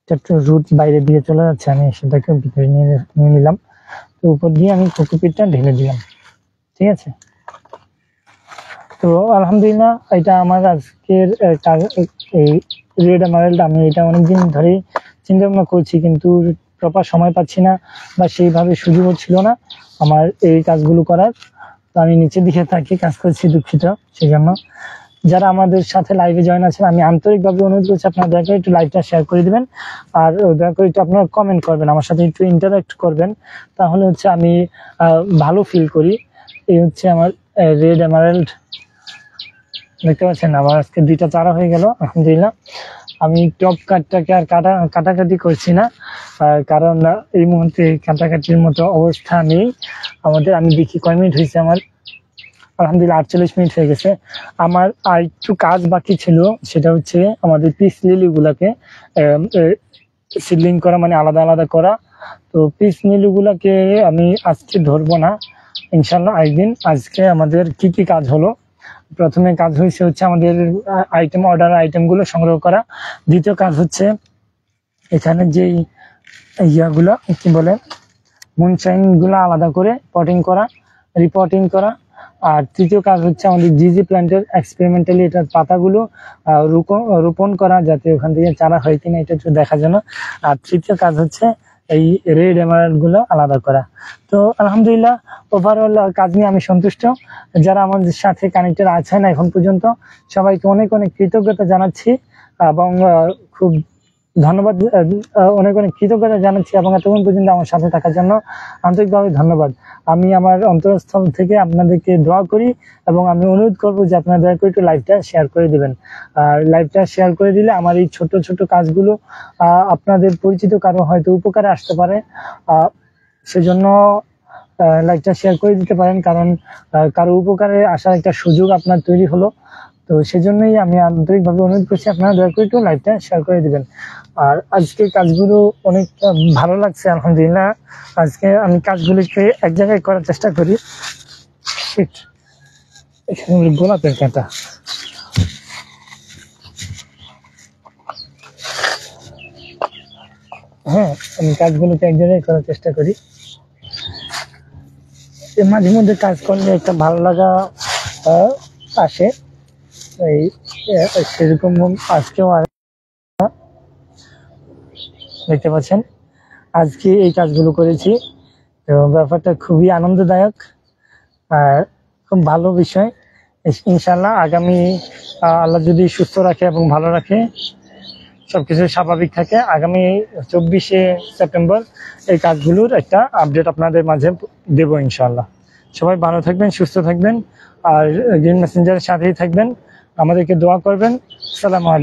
একটু রুট বাইরে দিয়ে চলে যাচ্ছে, আমি সেটাকে ভিতরে নিয়ে নিলাম। তো উপর দিয়ে আমি কোকোপিটটা ঢেলে দিলাম। ঠিক আছে, তো আলহামদুলিল্লাহ এটা আমার আজকের এই রেড এমারেল্ড, আমি এটা অনেকদিন ধরেই চিন্তা ভাবনা করছি, কিন্তু প্রপার সময় পাচ্ছি না বা সেইভাবে সুযোগও ছিল না আমার এই কাজগুলো করার। তো আমি নিচের দিকে থাকি কাজ করছি, দুঃখিত সেই জন্য। যারা আমাদের সাথে লাইভে জয়েন আছেন, আমি আন্তরিকভাবে অনুরোধ করছি আপনারা দয়া করে একটু লাইভটা শেয়ার করে দিবেন, আর দয়া করে একটু আপনারা কমেন্ট করবেন, আমার সাথে একটু ইন্টারাক্ট করবেন, তাহলে হচ্ছে আমি ভালো ফিল করি। এই হচ্ছে আমার রেড এমারেল্ড, দেখতে পাচ্ছেন আমার আজকে 2টা চারা হয়ে গেল আলহামদুলিল্লাহ। আমি টপ কাটটাকে আর কাটাকাটি করছি না, কারণ এই মুহূর্তে কাটাকাটির মতো অবস্থা নেই আমাদের। আমি দেখি কয় মিনিট হয়েছে আমার, আলহামদুলিল্লাহ 48 মিনিট হয়ে গেছে। আমার আর একটু কাজ বাকি ছিল, সেটা হচ্ছে আমাদের পিস লিলি গুলাকে সিডলিং করা, মানে আলাদা আলাদা করা। তো পিস লিলি গুলাকে আমি আজকে ধরবো না, ইনশাল্লাহ একদিন। আজকে আমাদের কি কি কাজ হলো, প্রথমে কাজ হয়েছে হচ্ছে আমাদের অর্ডার আইটেমগুলো সংগ্রহ করা। দ্বিতীয় কাজ হচ্ছে এখানে যেই ইয়াগুলো কি বলে মুনশাইন গুলো আলাদা করে পটিং করা, রিপোর্টিং করা। আর তৃতীয় কাজ হচ্ছে আমাদের জিজি প্ল্যান্টের এক্সপেরিমেন্টালি এটার পাতাগুলো রোপণ করা, যাতে ওখান থেকে চারা হয় কিনা এটা একটু দেখার জন্য। আর তৃতীয় কাজ হচ্ছে এই রেড এমারাল্ড গুলো আলাদা করা। তো আলহামদুলিল্লাহ ওভারঅল কাজ নিয়ে আমি সন্তুষ্ট। যারা আমাদের সাথে কানেক্টেড আছেন এখন পর্যন্ত, সবাইকে অনেক অনেক কৃতজ্ঞতা জানাচ্ছি এবং খুব ধন্যবাদ, অনেক অনেক কৃতজ্ঞতা জানাচ্ছি এবং এতক্ষণ পর্যন্ত আমার সাথে থাকার জন্য আন্তরিকভাবে ধন্যবাদ। আমি আমার অন্তরস্থল থেকে আপনাদেরকে দোয়া করি এবং আমি অনুরোধ করবো যে আপনারা দয়া করে একটু লাইভটা শেয়ার করে দিবেন। আর লাইভটা শেয়ার করে দিলে আমার এই ছোট ছোট কাজগুলো আপনাদের পরিচিত কারো হয়তো উপকারে আসতে পারে, সেজন্য লাইভটা শেয়ার করে দিতে পারেন, কারণ কারো উপকারে আসার একটা সুযোগ আপনার তৈরি হলো। তো সেজন্যই আমি আন্তরিকভাবে অনুরোধ করছি আপনারা দয়া করে একটু লাইভটা শেয়ার করে দিবেন। আর আজকে কাজগুলো অনেক ভালো লাগছে আলহামদুলিল্লাহ। আজকে আমি কাজগুলিকে এক জায়গায় করার চেষ্টা করি। এখানে গোলাপের কাঁটা, হ্যাঁ আমি কাজগুলোকে এক জায়গায় করার চেষ্টা করি। মাঝে মধ্যে কাজ করলে একটা ভালো লাগা আসে, এই সেরকম আজকেও দেখতে পাচ্ছেন আজকে এই কাজগুলো করেছি। তো ব্যাপারটা খুবই আনন্দদায়ক আর খুব ভালো বিষয়। ইনশাল্লাহ আগামী আল্লাহ যদি সুস্থ রাখে এবং ভালো রাখে, সবকিছু স্বাভাবিক থাকে, আগামী 24শে সেপ্টেম্বর এই কাজগুলোর একটা আপডেট আপনাদের মাঝে দেবো ইনশাল্লাহ। সবাই ভালো থাকবেন, সুস্থ থাকবেন আর গ্রিন মেসেঞ্জারের সাথেই থাকবেন। আমাদেরকে দোয়া করবেন। আসসালামু আলাইকুম।